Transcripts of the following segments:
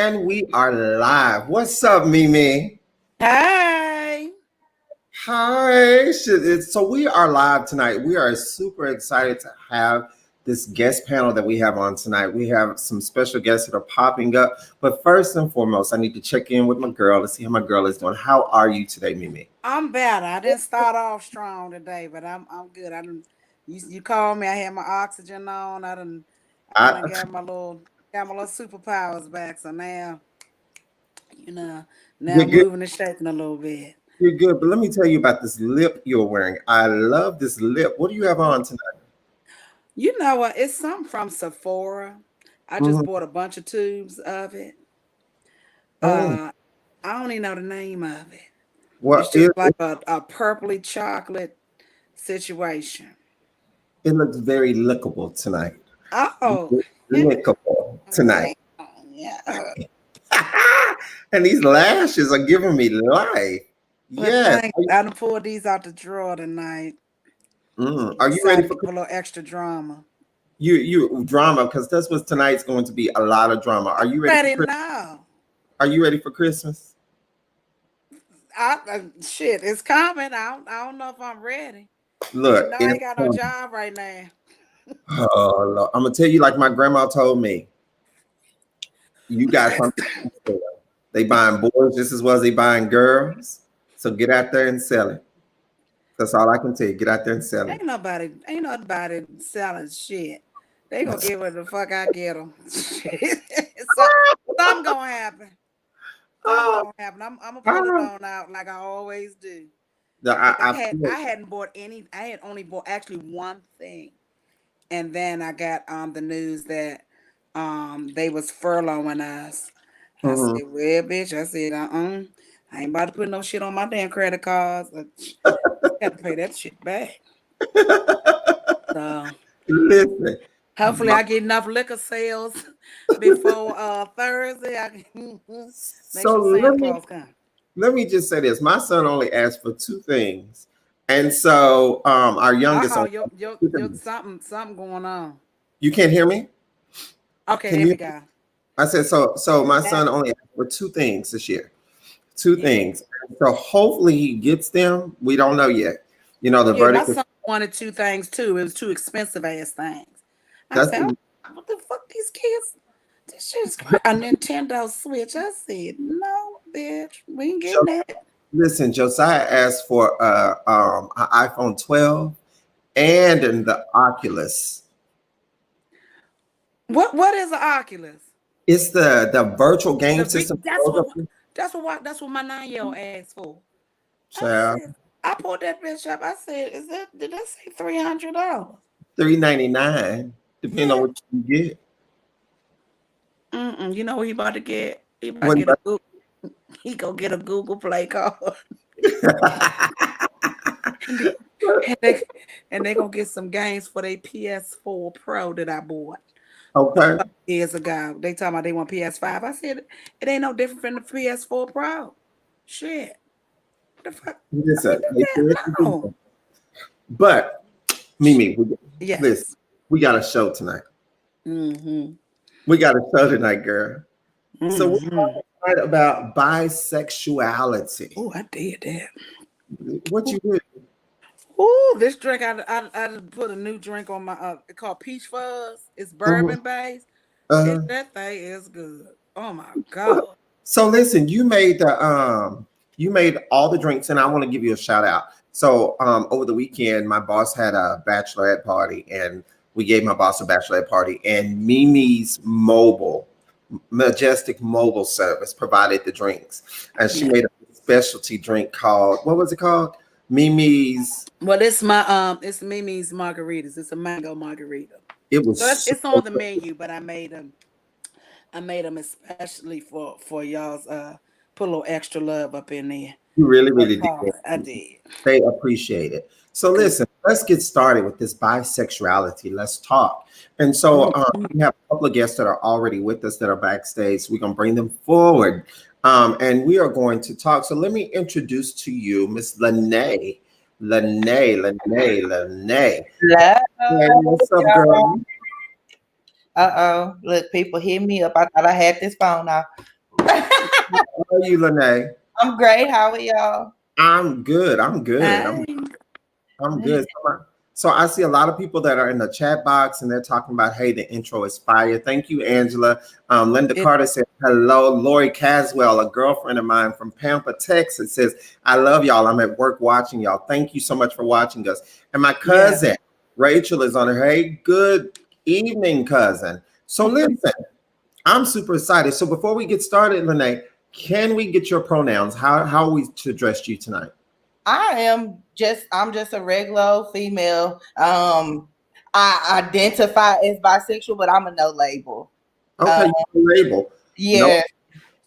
And we are live. What's up, Mimi? Hi. Hi. So we are live tonight. We are super excited to have this guest panel that we have on tonight. We have some special guests that are popping up. But first and foremost, I need to check in with my girl to see how my girl is doing. How are you today, Mimi? I'm better. I didn't start off strong today, but I'm good. I didn't you called me, I had my oxygen on. I done I, got my little superpowers back. So now, you know, now you're I'm good. moving and shaking a little bit. You're good. But let me tell you about this lip you're wearing. I love this lip. What do you have on tonight? You know what? It's something from Sephora. I just Mhm. bought a bunch of tubes of it. Oh, Uh I don't even know the name of it. well, It's just like a purpley chocolate situation. it looks very lickable tonight. Oh, Lickable tonight. damn. Yeah. And these lashes are giving me life. Well, Yes. thanks. I done pulled these out the drawer tonight. Are you ready Decided for to give a little extra drama. you drama? Because that's what tonight's going to be, a lot of drama. Are you ready for Ready Christmas? now. Are you ready for Christmas? Shit, it's coming. I don't know if I'm ready. You Look, know I it's ain't got no coming. job right now. Oh, Lord. I'm gonna tell you like my grandma told me. You got something to sell. They buying boys just as well as they buying girls. So get out there and sell it. That's all I can tell you. Get out there and sell it. Ain't nobody selling shit. They gonna get what the fuck I get them. so, something gonna happen. Something Oh, gonna happen. I'm gonna pull it oh. on out like I always do. Cause I feel I hadn't bought any. I had only bought actually one thing. And then I got the news that they was furloughing us. I mhm. said, well, bitch, I said, I ain't about to put no shit on my damn credit cards. I got to pay that shit back. So Listen. hopefully I get enough liquor sales before Thursday. I can make So sure Santa Claus come. let me just say this. My son only asked for two things. And so our youngest Uh-oh, only your asked your for two your things. something going on. You can't hear me? Okay, Can there you? we go. I said so my That son only asked for two things this year. Two yeah. things. So hopefully he gets them. We don't know yet. You know, the Yeah, my verdict is son wanted two things too. It was two expensive ass things. I that's said, oh, what the fuck these kids? This shit's crazy. A Nintendo Switch. I said, no, bitch, we ain't getting that. listen, Josiah asked for an iPhone 12 and the Oculus. What is an Oculus? It's the virtual game The V system that goes up there. that's what my 9-year-old asked for. I Child, said, I pulled that bitch up. I said, did that say $300? $399, depending on Yeah. what you get. You know what he about to get? He about to What get a Google. He go get a Google Play card. And they, and they and they gonna get some games for their PS4 Pro that I bought okay. years ago. They talking about they want PS5. I said it ain't no different from the PS4 Pro. Shit. The fuck? I mean, Listen, do they that? seriously do No. that. But Mimi, listen, Yes. we got a show tonight. Mm-hmm. We got a show tonight, girl. So we're Mm-hmm. talking tonight about bisexuality. Oh, I did that. What you did? Oh, this drink I put a new drink on my it called Peach Fuzz. It's Mhm. bourbon based. Uh, That thing is good. Oh my god. so listen, you made all the drinks, and I want to give you a shout out. So over the weekend, my boss had a bachelorette party, and we gave my boss a bachelorette party, and Mimi's Majestic Mobile Service provided the drinks, and she Yeah. made a specialty drink called, what was it called? Mimi's. Well, it's Mimi's margaritas. It's a mango margarita. It So was so it's on the good. menu, but I made them especially for y'all's put a little extra love up in there You really, for the really did. party. I did. They appreciate it. So listen, let's get started with this bisexuality. Let's talk. And so Mhm. we have a couple of guests that are already with us that are backstage. We're gonna bring them forward, and we are going to talk. So let me introduce to you Miss Lene. Lene. Hey, Hello, what's up, y'all. girl? Look, people hit me up. I thought I had this phone off. are you, Lene? I'm great. How are y'all? I'm good. I'm good. Hi. I'm good. So I see a lot of people that are in the chat box and they're talking about, hey, the intro is fire. Thank you, Angela. Linda It, Carter said, hello. Lori Caswell, a girlfriend of mine from Pampa, Texas, says, I love y'all. I'm at work watching y'all. Thank you so much for watching us. And my yeah. cousin, Rachel, is on her. Hey, good evening, cousin. So listen, I'm super excited. So before we get started, Lene, can we get your pronouns? How are we to address you tonight? I'm just a regular female. I identify as bisexual, but I'm a no label. Okay, Uh, you can label. No, yeah, yeah.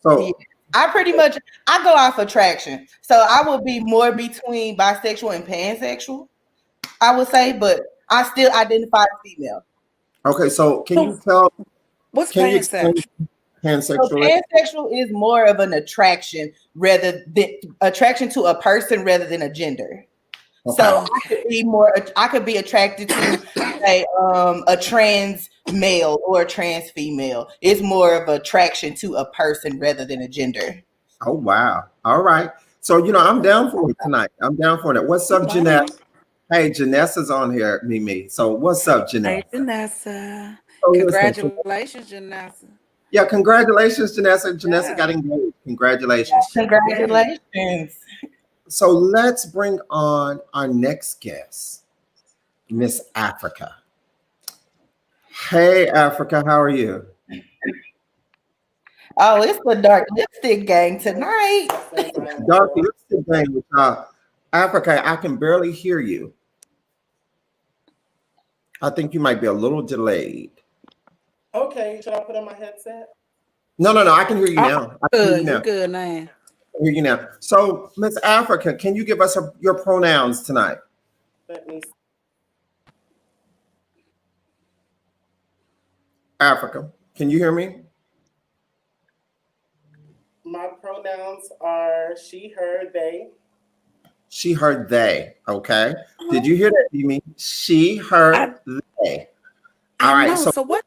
so I go off attraction. So I would be more between bisexual and pansexual, I would say, but I still identify as female. okay, so So what's can you explain pansexual? So pansexual? pansexual is more of an attraction rather than attraction to a person rather than a gender. Okay, So Okay. I could be attracted to a trans male or a trans female. It's more of attraction to a person rather than a gender. oh wow, all right. So I'm down for it tonight. I'm down for it. What's up, All Janessa? right. Hey, Janessa's on here, Mimi. So what's up, Hey, Janessa? Janessa. So listen, Congratulations, Janessa. yeah, congratulations, Janessa. Janessa Yeah. got engaged. Congratulations. Yeah. Congratulations. So let's bring on our next guest, Miss Africa. Hey, Africa, how are you? Oh, it's the dark lipstick gang tonight. Dark lipstick thing with Africa, I can barely hear you. I think you might be a little delayed. Okay, should I put on my headset? No, no, no. I can hear you Oh, now. I can hear you good. You now. good now. I hear you now. So, Miss Africa, can you give us your pronouns tonight? Let me. Africa, can you hear me? My pronouns are she, her, they. She, her, they. Okay. Did Oh, you hear that, Mimi? She, I her, they. All I right. know. So, So what?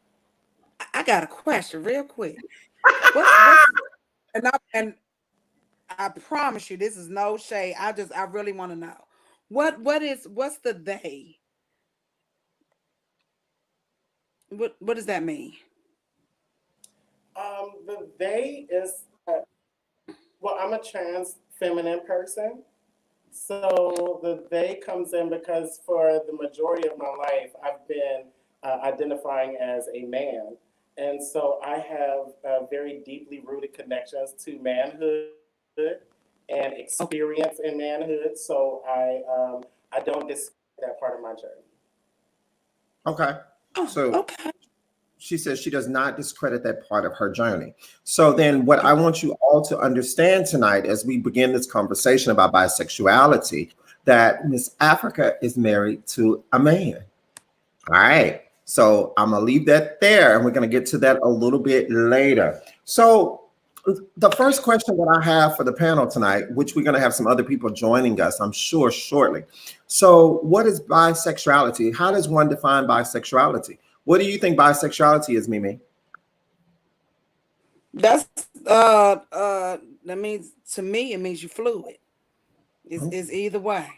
I got a question, real quick. What's and I promise you, this is no shade. I really want to know what's the they? What does that mean? The they is well, I'm a trans feminine person, so the they comes in because for the majority of my life, I've been identifying as a man, and so I have very deeply rooted connections to manhood and experience Okay. in manhood. So I don't discard that part of my journey. okay. Oh, So okay. she says she does not discredit that part of her journey. So then what I want you all to understand tonight as we begin this conversation about bisexuality, that Miss Africa is married to a man. All right. So I'm gonna leave that there and we're gonna get to that a little bit later. So the first question that I have for the panel tonight, which we're gonna have some other people joining us, I'm sure shortly. So what is bisexuality? How does one define bisexuality? What do you think bisexuality is, Mimi? That's that means to me it means you fluid. It's either way.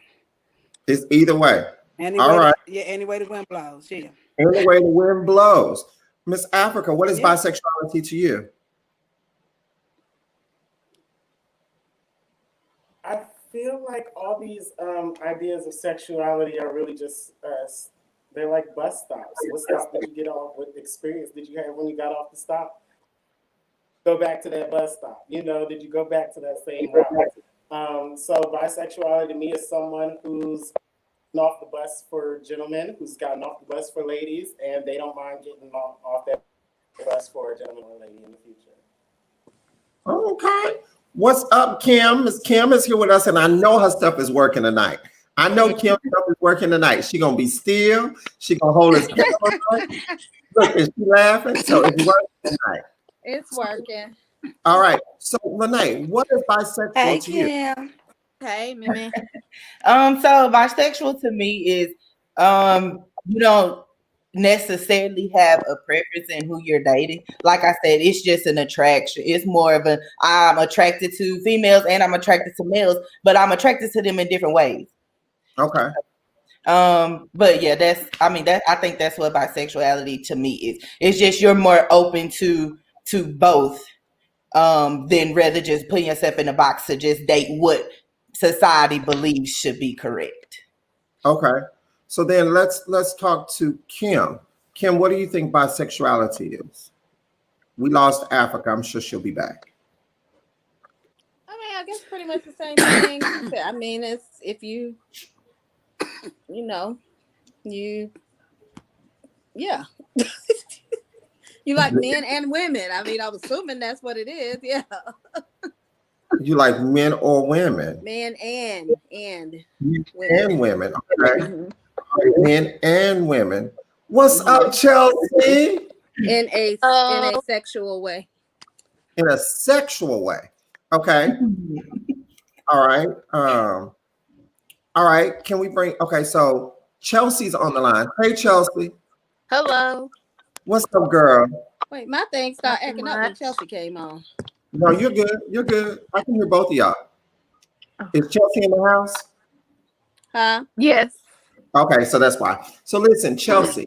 It's either way. All Anyway, right. any way the wind blows. Yeah. Any way the wind blows. Miss Africa, what is Yeah. bisexuality to you? I feel like all these ideas of sexuality are really just they're like bus stops. What stop did you get off? What experience did you have when you got off the stop? Go back to that bus stop. Did you go back to that same route? So bisexuality to me is someone who's gotten off the bus for gentlemen, who's gotten off the bus for ladies, and they don't mind getting off that bus for a gentleman or lady in the future. Okay. What's up, Kim? Miss Kim is here with us, and I know her stuff is working tonight. I know Kim's stuff is working tonight. She gonna be still. She gonna hold his camera. Look, is she laughing? So it's working tonight. It's working. All right. So Lene, what is Hey bisexual to you? Kim. Hey, Mimi. So bisexual to me is you don't necessarily have a preference in who you're dating. Like I said, it's just an attraction. It's more of I'm attracted to females and I'm attracted to males, but I'm attracted to them in different ways. Okay. But yeah, I think that's what bisexuality to me is. It's just you're more open to both, than rather just putting yourself in a box to just date what society believes should be correct. Okay. So then let's talk to Kim. Kim, what do you think bisexuality is? We lost Africa. I'm sure she'll be back. I mean, I guess pretty much the same thing. I mean, it's if you know, yeah. You like men and women. I mean, I'm assuming that's what it is. Yeah. You like men or women? Men and Men women. and women. Okay. Mhm. Men and women. What's up, Chelsea? In a sexual way. In a sexual way. Okay. All right. All right. Can we bring? Okay. So Chelsea's on the line. Hey, Chelsea. Hello. What's up, girl? Wait, my thing started acting up when Chelsea came on. No, you're good. You're good. I can hear both of y'all. Is Chelsea in the house? Huh? Yes. Okay, so that's why. So listen, Chelsea,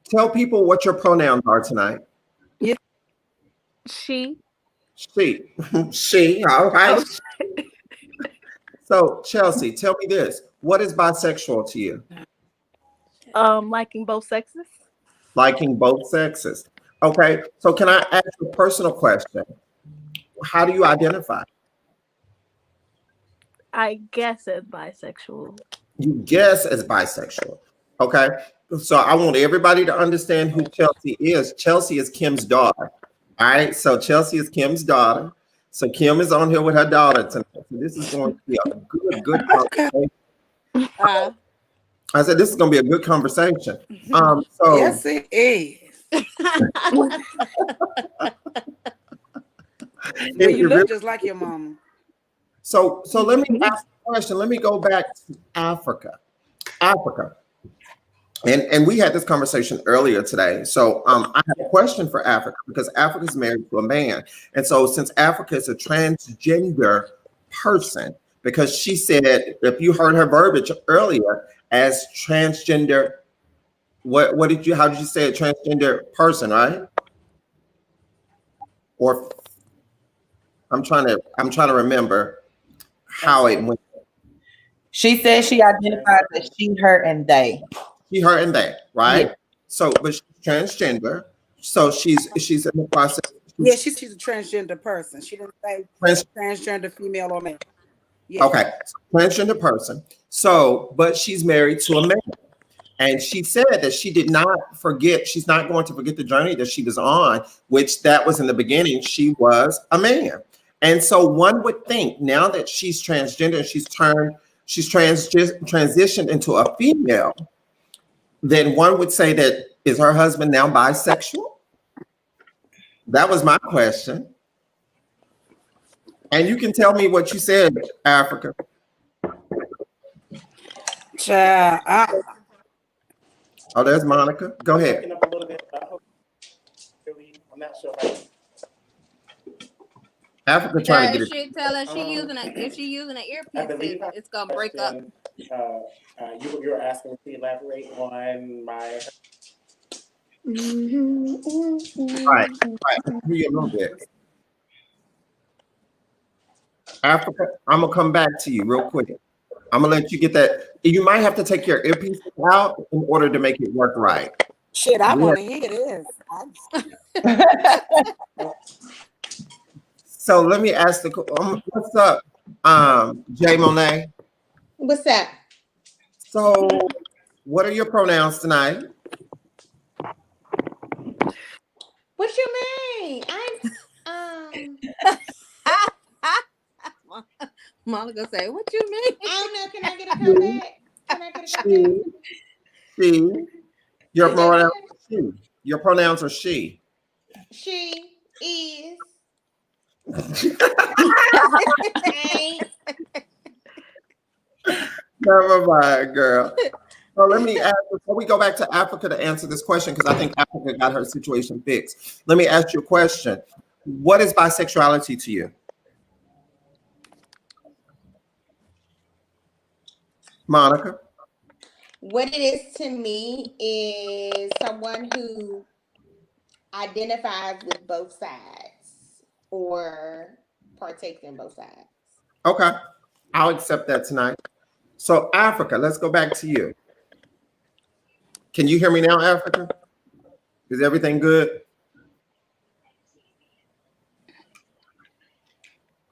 tell people what your pronouns are tonight. She. She. She. All right. So Chelsea, tell me this. What is bisexual to you? Liking both sexes. Liking both sexes. Okay. So can I ask you a personal question? How do you identify? I guess as bisexual. You guess as bisexual. Okay. So I want everybody to understand who Chelsea is. Chelsea is Kim's daughter. All right. So Chelsea is Kim's daughter. So Kim is on here with her daughter tonight. So this is going to be a good conversation. I said this is going to be a good conversation. So Yes, it is. You look just like your mama. So let me ask a question. Let me go back to Africa. And we had this conversation earlier today. So I have a question for Africa because Africa is married to a man. And so since Africa is a transgender person, because she said, if you heard her verbiage earlier as transgender, how did you say it? Transgender person, right? Or I'm trying to remember how it went. She says she identifies as she, her, and they. She, her, and they, right? Yeah. So, but she's transgender. So she's in the process. Yeah, she's a transgender person. She didn't say transgender female or male. Yeah. Okay, transgender person. So, but she's married to a man. And she said that she did not forget, she's not going to forget the journey that she was on, which that was in the beginning, she was a man. And so one would think now that she's transgender, she's transitioned into a female, then one would say that is her husband now bisexual? That was my question. And you can tell me what you said, Africa. Oh, there's Monica. Go ahead. Up a little bit. I'm not sure. Africa trying to get it. Tell her if she using an earpiece, it's gonna break up. You were asking me to elaborate on my. Right. I can hear you a little bit. Africa, I'm gonna come back to you real quick. I'm gonna let you get that. You might have to take your earpiece out in order to make it work right. Shit, I want to hear this. So let me ask what's up, Jay Montee? What's that? So, what are your pronouns tonight? What you mean? Monica say, "What you mean?" I don't know. Can I get a comeback? Can I get a comeback? She. Your pronouns are she. Your pronouns are she. She is. Never mind, girl. So let me ask, before we go back to Africa to answer this question, because I think Africa got her situation fixed. Let me ask you a question. What is bisexuality to you? Monica? What it is to me is someone who identifies with both sides or partakes in both sides. Okay, I'll accept that tonight. So Africa, let's go back to you. Can you hear me now, Africa? Is everything good?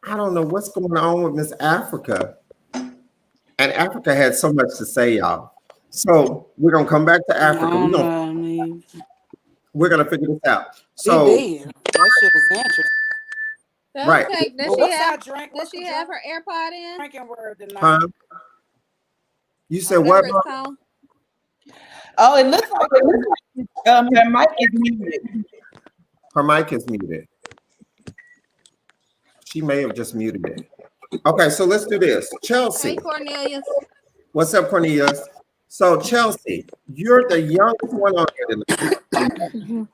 I don't know what's going on with Miss Africa. And Africa had so much to say, y'all. So we're gonna come back to Africa. We're gonna figure this out. So He did. That shit is interesting. right. Okay, Well, does she what's have our drink? does What's she the have her AirPod in? drinking word tonight? Huh? You said what? Whatever it's called. Oh, it looks like her mic is muted. Her mic is muted. She may have just muted it. Okay, so let's do this. Hey, Chelsea. Cornelius. What's up, Cornelius? So Chelsea, you're the youngest one on here tonight.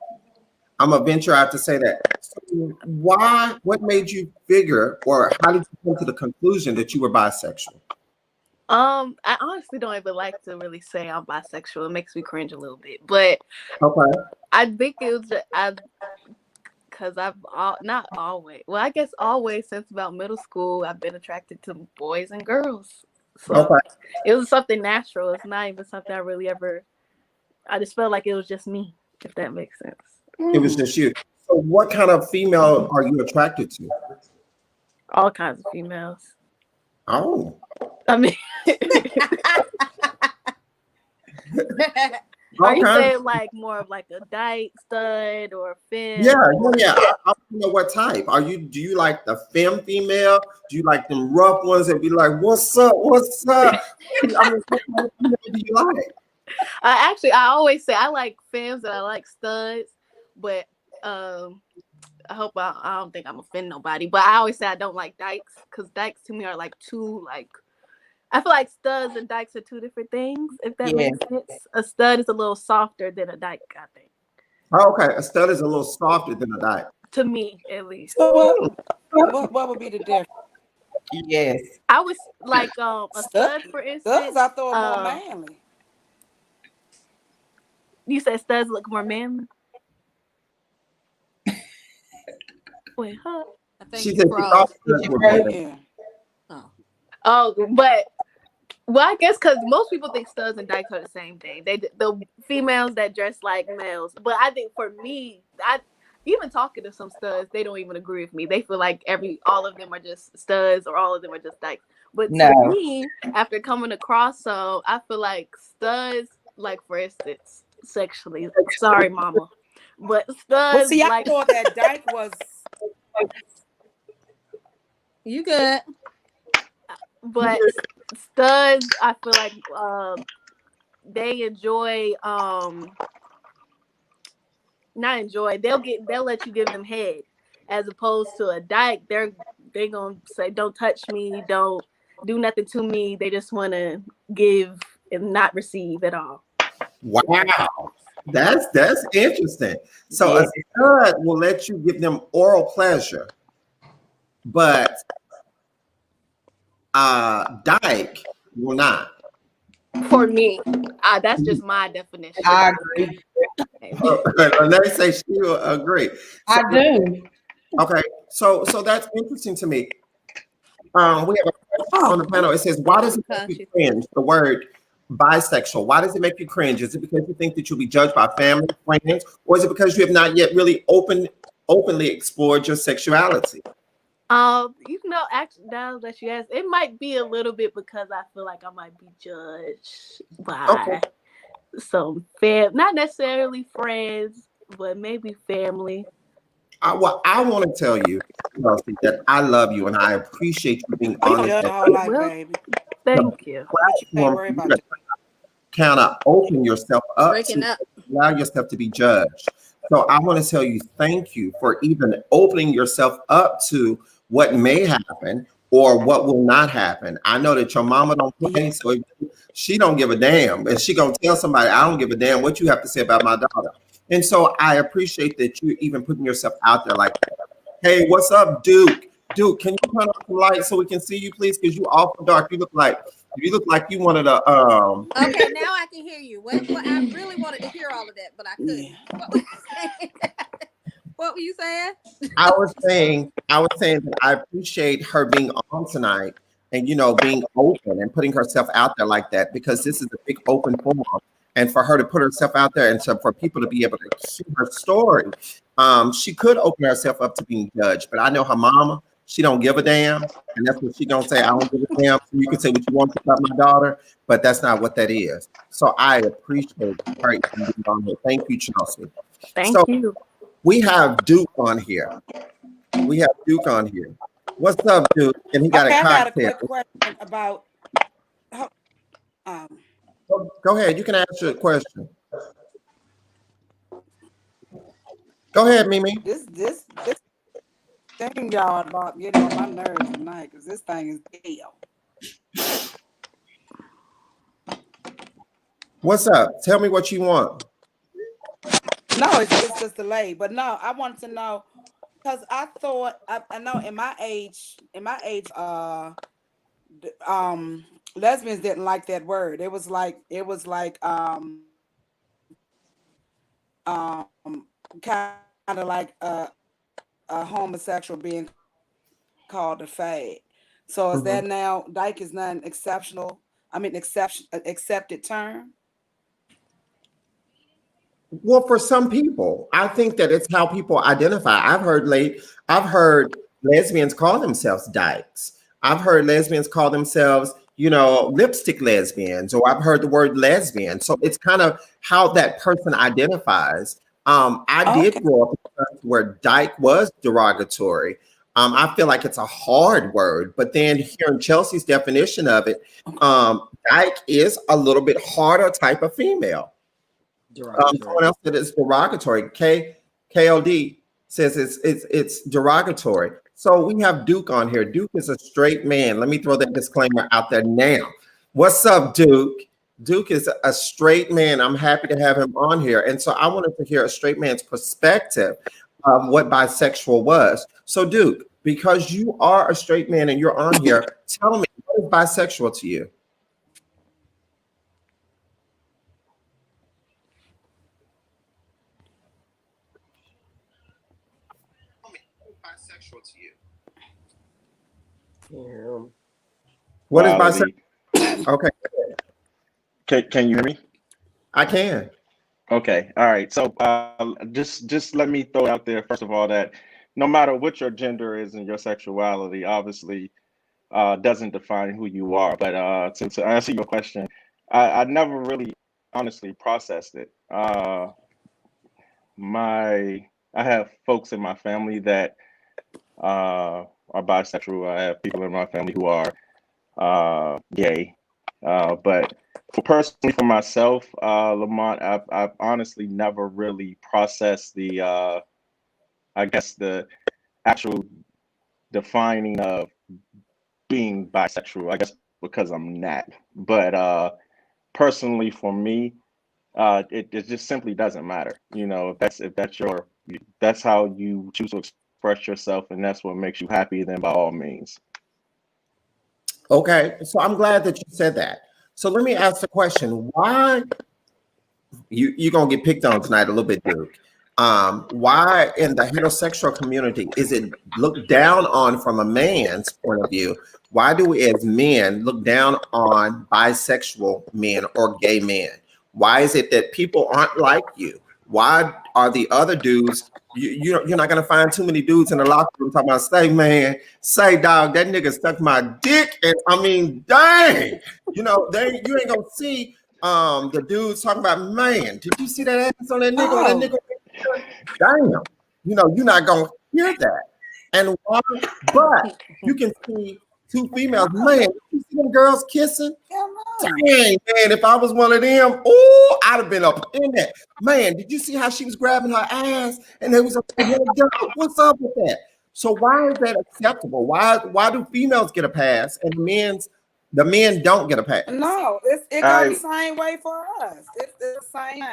I'm gonna venture out to say that. So what made you figure, or how did you come to the conclusion that you were bisexual? I honestly don't even like to really say I'm bisexual. It makes me cringe a little bit, but Okay. I think it was because not always. Well, I guess always since about middle school, I've been attracted to boys and girls. So Okay. it was something natural. It's not even something I really ever. I just felt like it was just me, if that makes sense. It was just you. So what kind of female are you attracted to? All kinds of females. Oh. I mean, are you saying like more of like a dyke, stud, or femme? Yeah. I want to know what type. Do you like the female? Do you like them rough ones that be like, what's up? What's up? I mean, what kind of female do you like? I always say I like femmes and I like studs, but I hope I don't think I'm offending nobody. But I always say I don't like dykes because dykes to me are like too like. I feel like studs and dykes are two different things, if that makes sense. A stud is a little softer than a dyke, I think. Oh, okay. A stud is a little softer than a dyke. To me, at least. So what would be the difference? Yes. I was like a stud, for instance. Studs, I thought more manly. You said studs look more manly? Wait, huh? I think She you said she froze. thought studs were manly. Yeah. Oh, but well, I guess because most people think studs and dykes are the same thing. The females that dress like males. But I think for me, even talking to some studs, they don't even agree with me. They feel like all of them are just studs or all of them are just dykes. But to me, after coming across some, I feel like studs, like for instance, sexually. Sorry, mama. But studs. Well, see, I thought that dyke was. You good? But studs, I feel like they enjoy not enjoy. They'll let you give them head, as opposed to a dyke. They're gonna say, "Don't touch me, don't do nothing to me." They just want to give and not receive at all. Wow. That's interesting. So a stud will let you give them oral pleasure, but dyke will not. For me, that's just my definition. I agree. They say she will agree. So, I do. Okay, so that's interesting to me. We have a question on the panel. It says, "Why does it make you cringe?" The word bisexual. Why does it make you cringe? Is it because you think that you'll be judged by family, friends, or is it because you have not yet really openly explored your sexuality? Actually, now that you ask, it might be a little bit because I feel like I might be judged by some not necessarily friends, but maybe family. I want to tell you, Kelsey, that I love you and I appreciate you being honest. Baby. Thank you. Kind of open yourself up Breaking to up. allow yourself to be judged. So I want to tell you thank you for even opening yourself up to what may happen or what will not happen. I know that your mama don't play, so if she don't give a damn, and she gonna tell somebody, I don't give a damn what you have to say about my daughter. And so I appreciate that you even putting yourself out there like that. Hey, what's up, Duke? Duke, can you turn off the light so we can see you, please? Because you awful dark. You look like you wanted a Okay, now I can hear you. What I really wanted to hear all of that, but I couldn't. What were you saying? What were you saying? I was saying that I appreciate her being on tonight and being open and putting herself out there like that, because this is a big open forum. And for her to put herself out there and for people to be able to hear her story, she could open herself up to being judged. But I know her mama, she don't give a damn. And that's what she gonna say. I don't give a damn. So you can say what you want about my daughter, but that's not what that is. So I appreciate her being on here. Thank you, Chelsea. Thank So you. we have Duke on here. What's up, Duke? And he got Okay, a I got a cocktail. quick question about um Go ahead. You can ask your question. Go ahead, Mimi. this thing y'all about getting on my nerves tonight, because this thing is hell. What's up? Tell me what you want. No, it's just delayed. But no, I wanted to know, because I thought I know in my age, lesbians didn't like that word. It was like kind of like a homosexual being called a fag. So is that now dyke is not an exceptional? I mean, accepted term. Well, for some people, I think that it's how people identify. I've heard lesbians call themselves dykes. I've heard lesbians call themselves, lipstick lesbians, or I've heard the word lesbian. So it's kind of how that person identifies. I did Okay. grow up in a country where dyke was derogatory. I feel like it's a hard word, but then hearing Chelsea's definition of it, dyke is a little bit harder type of female. Someone else said it's derogatory. KLD says it's derogatory. So we have Duke on here. Duke is a straight man. Let me throw that disclaimer out there now. What's up, Duke? Duke is a straight man. I'm happy to have him on here. And so I wanted to hear a straight man's perspective of what bisexual was. So Duke, because you are a straight man and you're on here, tell me, what is bisexual to you? Bisexual to you. Yeah. What is Quality. bisexual? Okay, Can you hear me? I can. Okay. All right. So just let me throw out there first of all that no matter what your gender is and your sexuality, obviously doesn't define who you are. But to answer your question, I never really honestly processed it. I have folks in my family that are bisexual. I have people in my family who are gay. But personally, for myself, Lamont, I've honestly never really processed I guess the actual defining of being bisexual. I guess because I'm not. But personally, for me, it just simply doesn't matter. That's how you choose to express yourself, and that's what makes you happy. Then by all means. Okay, so I'm glad that you said that. So let me ask the question: why you're gonna get picked on tonight a little bit, Duke? Why in the heterosexual community is it looked down on from a man's point of view? Why do we as men look down on bisexual men or gay men? Why is it that people aren't like you? Why are the other dudes? You're not gonna find too many dudes in the locker room talking about, say man, say dog, that nigga stuck my dick, and I mean, dang, you ain't gonna see the dudes talking about, man, did you see that ass on that nigga? Oh. That nigga, damn, you're not gonna hear that. And why? But you can see two females, man, you see them girls kissing? Dang, man, if I was one of them, oh, I'd have been up in that. Man, did you see how she was grabbing her ass and they was up there, what's up with that? So why is that acceptable? Why do females get a pass and the men don't get a pass? No, it go the same way for us. It's the same.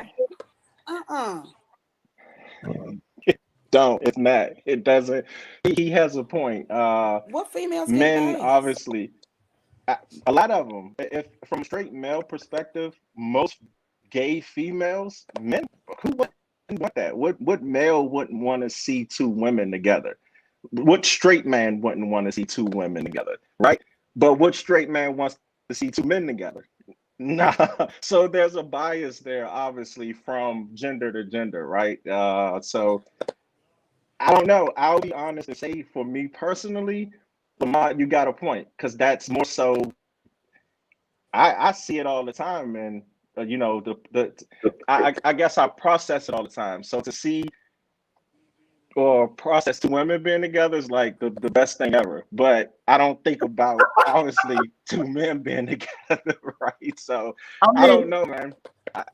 Don't. It's not. It doesn't. He has a point. What females get a Men pass? obviously, a lot of them. If from a straight male perspective, most gay females, men, who wouldn't want that? What male wouldn't want to see two women together? What straight man wouldn't want to see two women together, right? But what straight man wants to see two men together? Nah. So there's a bias there, obviously, from gender to gender, right? So I don't know. I'll be honest and say, for me personally, Lamont, you got a point, because that's more so. I see it all the time, and you know, I guess I process it all the time. So to see or process two women being together is like the best thing ever. But I don't think about obviously two men being together, right? So I don't know, man.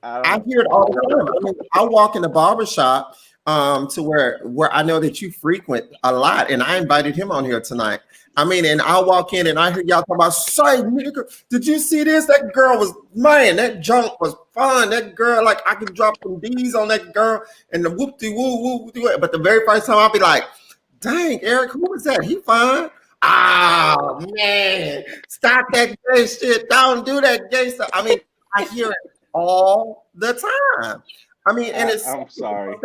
I hear it all the time. I mean, I walk in the barbershop to where I know that you frequent a lot, and I invited him on here tonight. I mean, and I walk in and I hear y'all talking about, say, nigga, did you see this? That girl was, man, that junk was fun. That girl, like, I could drop some D's on that girl and the whoop-de-woo. But the very first time I'll be like, dang, Eric, who was that? He fine. Oh, man, stop that gay shit. Don't do that gay stuff. I mean, I hear it all the time. I mean, and I'm sorry.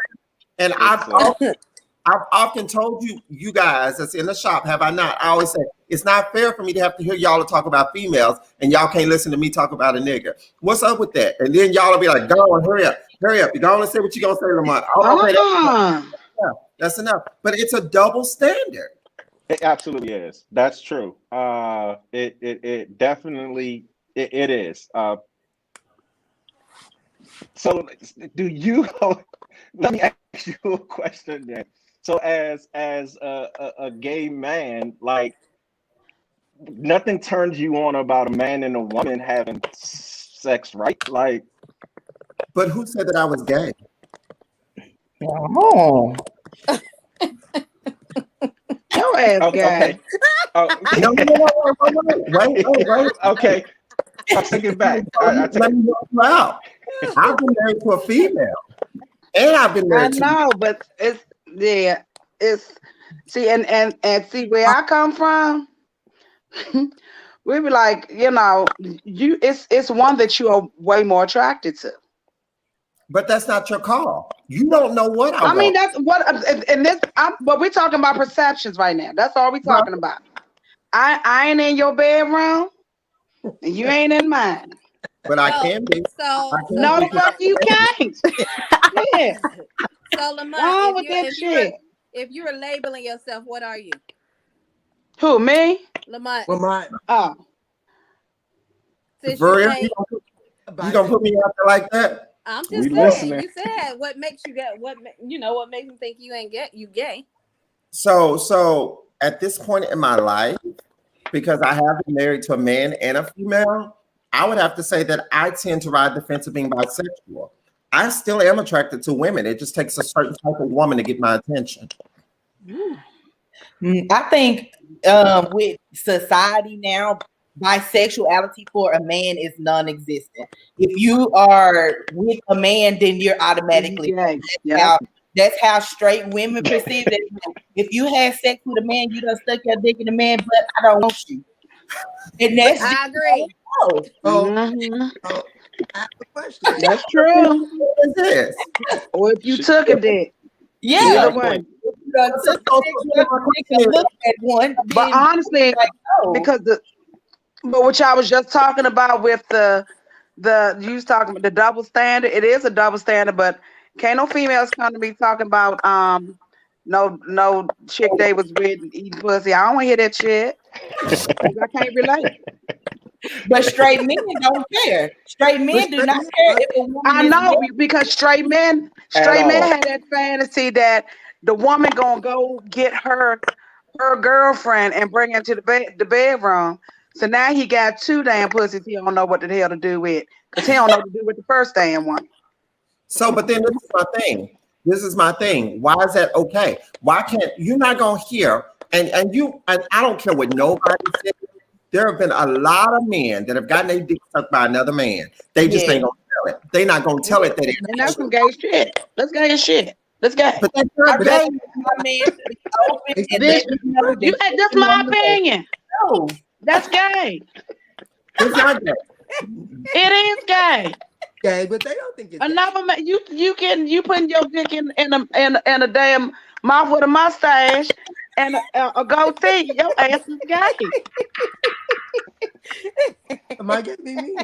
And I've often told you guys that's in the shop, have I not? I always say it's not fair for me to have to hear y'all talk about females and y'all can't listen to me talk about a nigga. What's up with that? And then y'all will be like, go on, hurry up. You go on and say what you gonna say, Lamont. Okay, that's enough. But it's a double standard. It absolutely is. That's true. It definitely it is. So do you? Let me ask you a question then. So as a gay man, like, nothing turns you on about a man and a woman having sex, right? Like, but who said that I was gay? Oh. Your ass gay. Okay. Wait. Okay. I take it back. Let me help you out. I've been married to a female. And I've been married to. I know, but it's see, and see where I come from. We be like, you know, it's one that you are way more attracted to. But that's not your call. You don't know what I want. mean, that's what, and this. But we're talking about perceptions right now. That's all we're talking about. I ain't in your bedroom, and you ain't in mine. But I can be. So no, the fuck you can't. Yeah. So Lamont, if you were labeling yourself, what are you? Who, me? Lamont. Oh. Since you gonna put me out there like that? I'm just saying. Listening. You said what makes you get what makes me think you ain't gay. So at this point in my life, because I have been married to a man and a female, I would have to say that I tend to ride the fence of being bisexual. I still am attracted to women. It just takes a certain type of woman to get my attention. I think with society now, bisexuality for a man is non-existent. If you are with a man, then you're automatically that's how straight women perceive it. If you have sex with a man, you done stuck your dick in a man, but I don't want you. And that's I agree. That's true. Or if you took a dick. Yeah. Way. But honestly, because but what y'all was just talking about with you was talking about the double standard. It is a double standard, but can't no females come to me talking about no chick they was with eating pussy. I don't want to hear that shit. I can't relate. But straight men don't care. Straight men do not care if a woman I know, because straight men had that fantasy that the woman gonna go get her girlfriend and bring her to the bedroom. So now he got two damn pussies he don't know what the hell to do with, because he don't know what to do with the first damn one. So, but then this is my thing. This is my thing. Why is that okay? Why can't you're not gonna hear? And I don't care what nobody says. There have been a lot of men that have gotten their dick sucked by another man. They just ain't gonna tell it. They not gonna tell it that And that's some gay shit. That's gay shit. That's gay. But that's I not really gay. I mean, to be open and let me know that That's my opinion. no. That's gay. It's not gay. It is gay. gay, but they don't think it's gay. Another man, you putting your dick in a damn mouth with a mustache and a goatee. Your ass is gay. Am I getting me?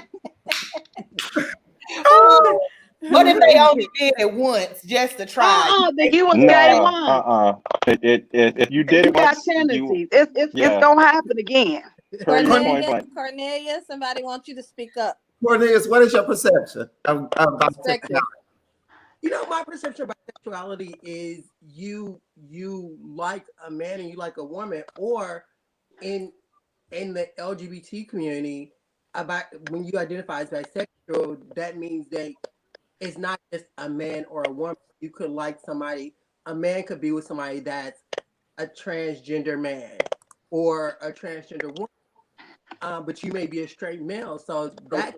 What if they only did it once just to try? Then you was gay No, once. If you did You it got once, tendencies. It's gonna happen again. Cornelia, somebody wants you to speak up. Cornelius, what is your perception of Perspective. You know, my perception about sexuality is you like a man and you like a woman, or in the LGBT community, about when you identify as bisexual, that means that it's not just a man or a woman. You could like somebody. A man could be with somebody that's a transgender man or a transgender woman, but you may be a straight male. So that's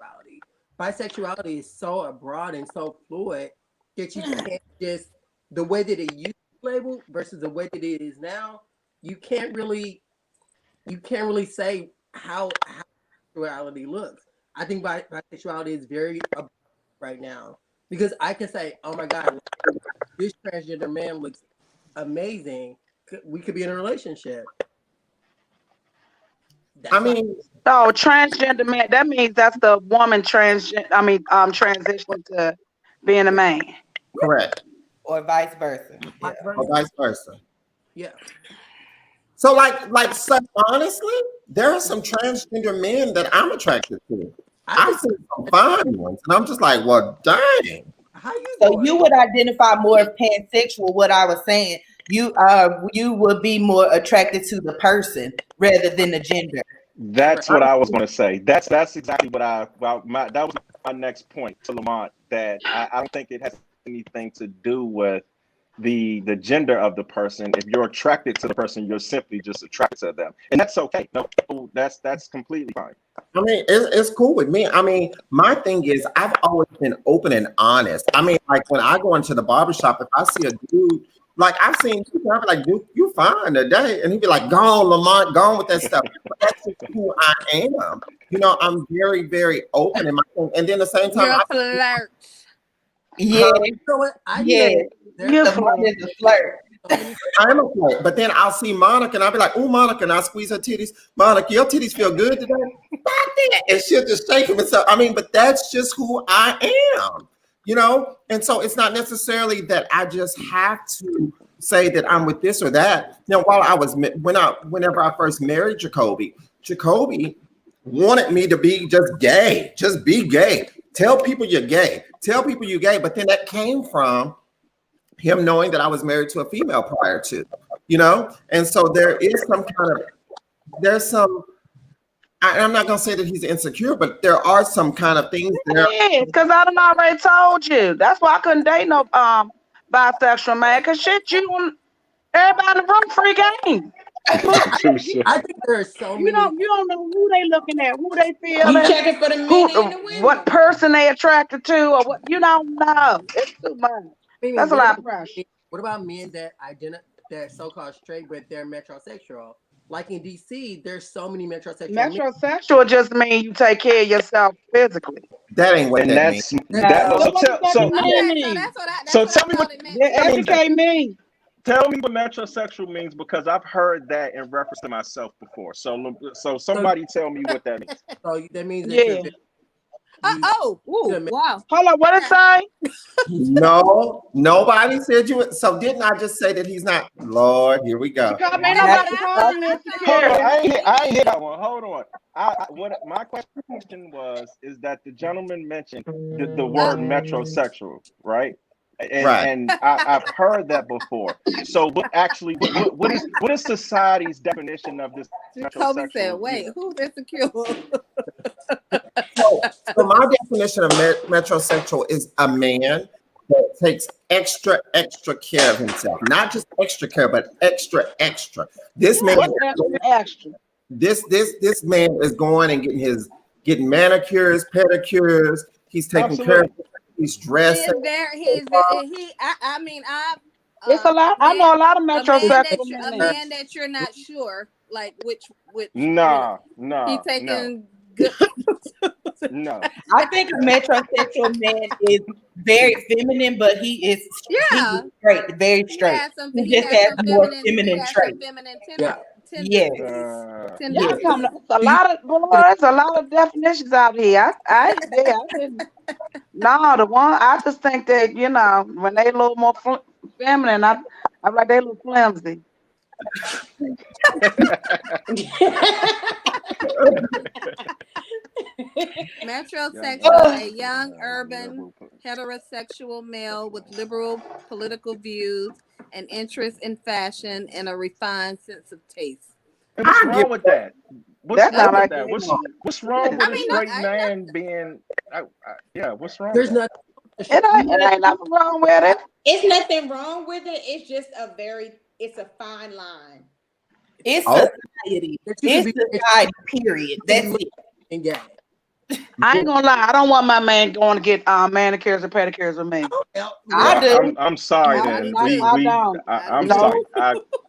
bisexuality. Bisexuality is so broad and so fluid that you can't just the way that it used to be labeled versus the way that it is now. You can't really say how sexuality looks. I think bisexuality is very right now because I can say, oh my God, this transgender man looks amazing. We could be in a relationship. No, transgender man. That means that's the woman transition to being a man. Correct. Or vice versa. Yeah. Or vice versa. Yeah. So so honestly, there are some transgender men that I'm attracted to. I've seen some fine ones, and I'm just like, well, dang. So you would identify more as pansexual. What I was saying, you would be more attracted to the person rather than the gender. That's what I was going to say. That's exactly what that was my next point to Lamont. That I don't think it has anything to do with the gender of the person. If you're attracted to the person, you're simply just attracted to them, and that's okay. No, that's completely fine. I mean, it's cool with me. I mean, my thing is I've always been open and honest. I mean, like when I go into the barbershop, if I see a dude, like I've seen people, I'm like, dude, you fine today. And he'd be like, gone, Lamont, gone with that stuff. But that's just who I am. You know, I'm very, very open in my thing. And then at the same time, You're a flirt. Yeah. You know what? Lamont is a flirt. I'm a flirt, but then I'll see Monica and I'll be like, oh, Monica, and I squeeze her titties. Monica, your titties feel good today? And she'll just shake them and stuff. I mean, but that's just who I am, you know? And so it's not necessarily that I just have to say that I'm with this or that. Now, whenever I first married Jacoby wanted me to be just gay, just be gay. Tell people you're gay. Tell people you're gay. But then that came from him knowing that I was married to a female prior to, you know? And so there is I'm not going to say that he's insecure, but there are some kind of things there. Yeah, because I done already told you. That's why I couldn't date no bisexual man, because everybody in the room free game. I think there are so many. You don't know who they looking at, who they feel. You checking for the men and the women. What person they attracted to, or what you don't know. It's too much. That's a lot of pressure. What about men that they're so-called straight, but they're metrosexual? Like in DC, there's so many metrosexual. Metrosexual just means you take care of yourself physically. That ain't what that means. So tell me what educate me. Tell me what metrosexual means, because I've heard that in reference to myself before. So somebody tell me what that means. So that means that wow. Hold on, what did it say? No, nobody said you. So didn't I just say that he's not? Lord, here we go. Hold on, I ain't hear that one. Hold on. What my question is that the gentleman mentioned the word metrosexual, right? And I've heard that before. So what is society's definition of this? Kobe said, "Wait, who's insecure?" So my definition of metrosexual is a man that takes extra care of himself. Not just extra care, but extra. This man, What's extra? this man is going and getting manicures, pedicures. He's taking care of. He's dressing. I mean, I've It's a lot. I know a lot of a metrosexual man that you're not sure, like which Nah. he taking good. No, I think a metrosexual man is very feminine, but he's straight, very straight. He just has more feminine traits. Yes. Y'all coming? It's a lot of it's a lot of definitions out here. I didn't. No, the one I just think that when they a little more feminine, I'm like they a little flimsy. Metrosexual, a young, urban, heterosexual male with liberal political views and interest in fashion and a refined sense of taste. What's wrong with that? What's wrong with a straight man being? What's wrong? There's nothing. It ain't nothing wrong with it. It's nothing wrong with it. It's just it's a fine line. It's society. It's society, period. That's it. I ain't gonna lie. I don't want my man going to get manicures and pedicures with me. I do. I'm sorry. Then I'm sorry.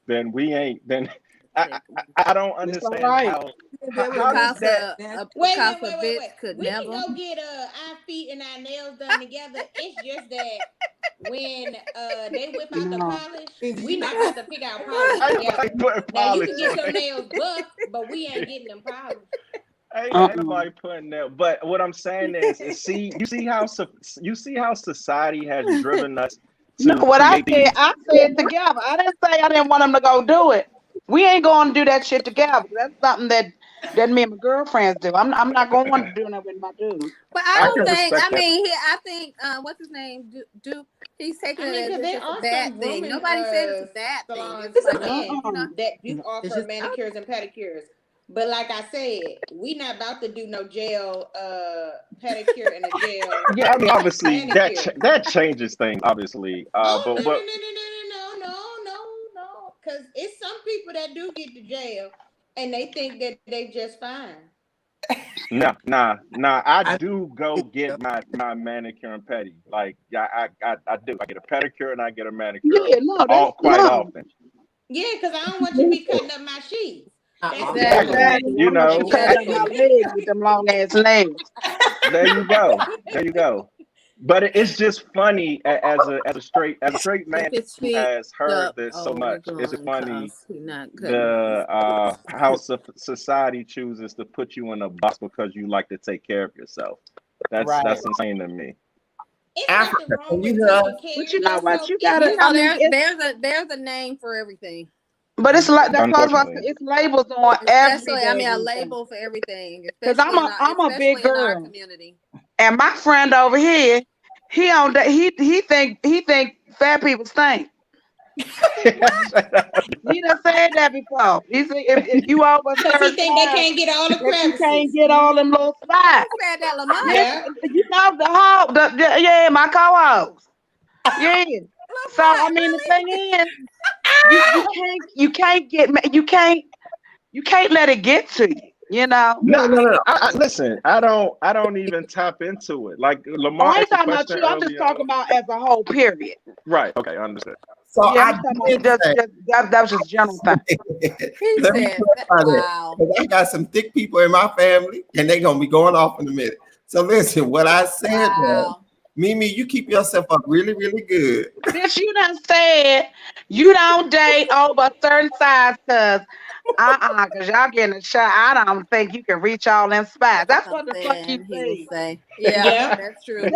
Then we ain't. Then I don't understand how. Wait. We can go get our feet and our nails done together. It's just that when they whip out the polish, we not about to pick out polish together. Now you can get your nails buffed, but we ain't getting them polished. Ain't nobody putting that. But what I'm saying is you see how society has driven us. I said together. I didn't say I didn't want them to go do it. We ain't going to do that shit together. That's something that me and my girlfriends do. I'm not going to want to do that with my dude. But I don't think. I think what's his name? Duke. He's taking it as a bad thing. Nobody said it's a bad thing. It's like, that Duke offer manicures and pedicures. But like I said, we not about to do no jail pedicure in a jail. Yeah, I mean, obviously that changes things. Obviously, no. Because it's some people that do get to jail and they think that they just fine. Nah. I do go get my manicure and pedi. Like, I do. I get a pedicure and I get a manicure. Quite often. Yeah, because I don't want you to be cutting up my sheets. Exactly. You know, with them long ass nails. There you go. But it's just funny as a straight man who has heard this so much. It's funny how society chooses to put you in a box because you like to take care of yourself. That's insane to me. Africa, but you know what? You gotta. There's a name for everything. But it's like it's labels on everything. I mean, a label for everything. Because I'm a big girl, and my friend over here, he think fat people stink. He done said that before. He said if you over he think they can't get all the crevices. You can't get all them little spots. Said that, Lamont. Yeah. You know my co-host. Yeah. So I mean the thing is. You can't let it get to you. You know. No. Listen, I don't even tap into it. Like Lamar. I ain't talking about you. I'm just talking about as a whole. Period. Right. Okay. I understand. So yeah, that was just general thing. Let me clarify that. I got some thick people in my family, and they're gonna be going off in a minute. So listen, what I said was, Mimi, you keep yourself up really, really good. Bitch, you done said you don't date over a certain size because because y'all getting a shot. I don't think you can reach all them spots. That's what the fuck you say. Yeah, that's true.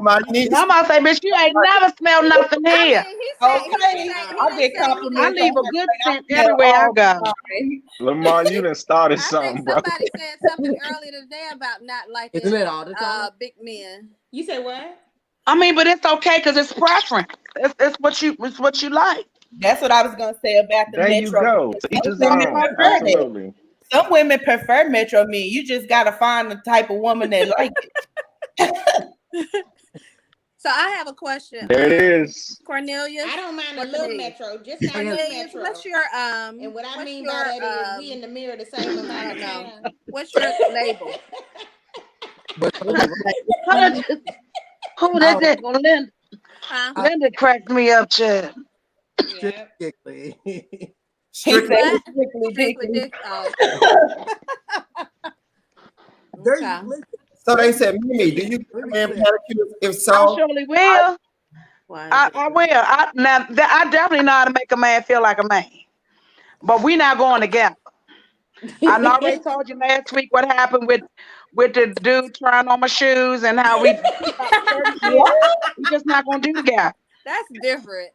My niece. I'm gonna say, bitch, you ain't never smelled nothing here. I get compliments. I leave a good scent everywhere I go. Lamar, you done started something, bro. Somebody said something earlier today about not liking big men. You say what? I mean, but it's okay because it's preference. It's what you like. That's what I was gonna say about the there metro. You go. Each his own. Absolutely. Some women prefer metro men. You just gotta find the type of woman that like it. So I have a question. There it is. Cornelius. I don't mind a little metro, just not no Cornelius, metro. what's your And what I mean by that is we in the mirror the same amount of time. What's your label? Who that? Linda. Linda cracked me up, Chad. Strictly. Strictly dick. Oh. Okay. So they said, Mimi, do you get a man pedicures? If so, I surely will. I will. I definitely know how to make a man feel like a man. But we not going together. I already told you last week what happened with the dude trying on my shoes and how we just not gonna do together. That's different.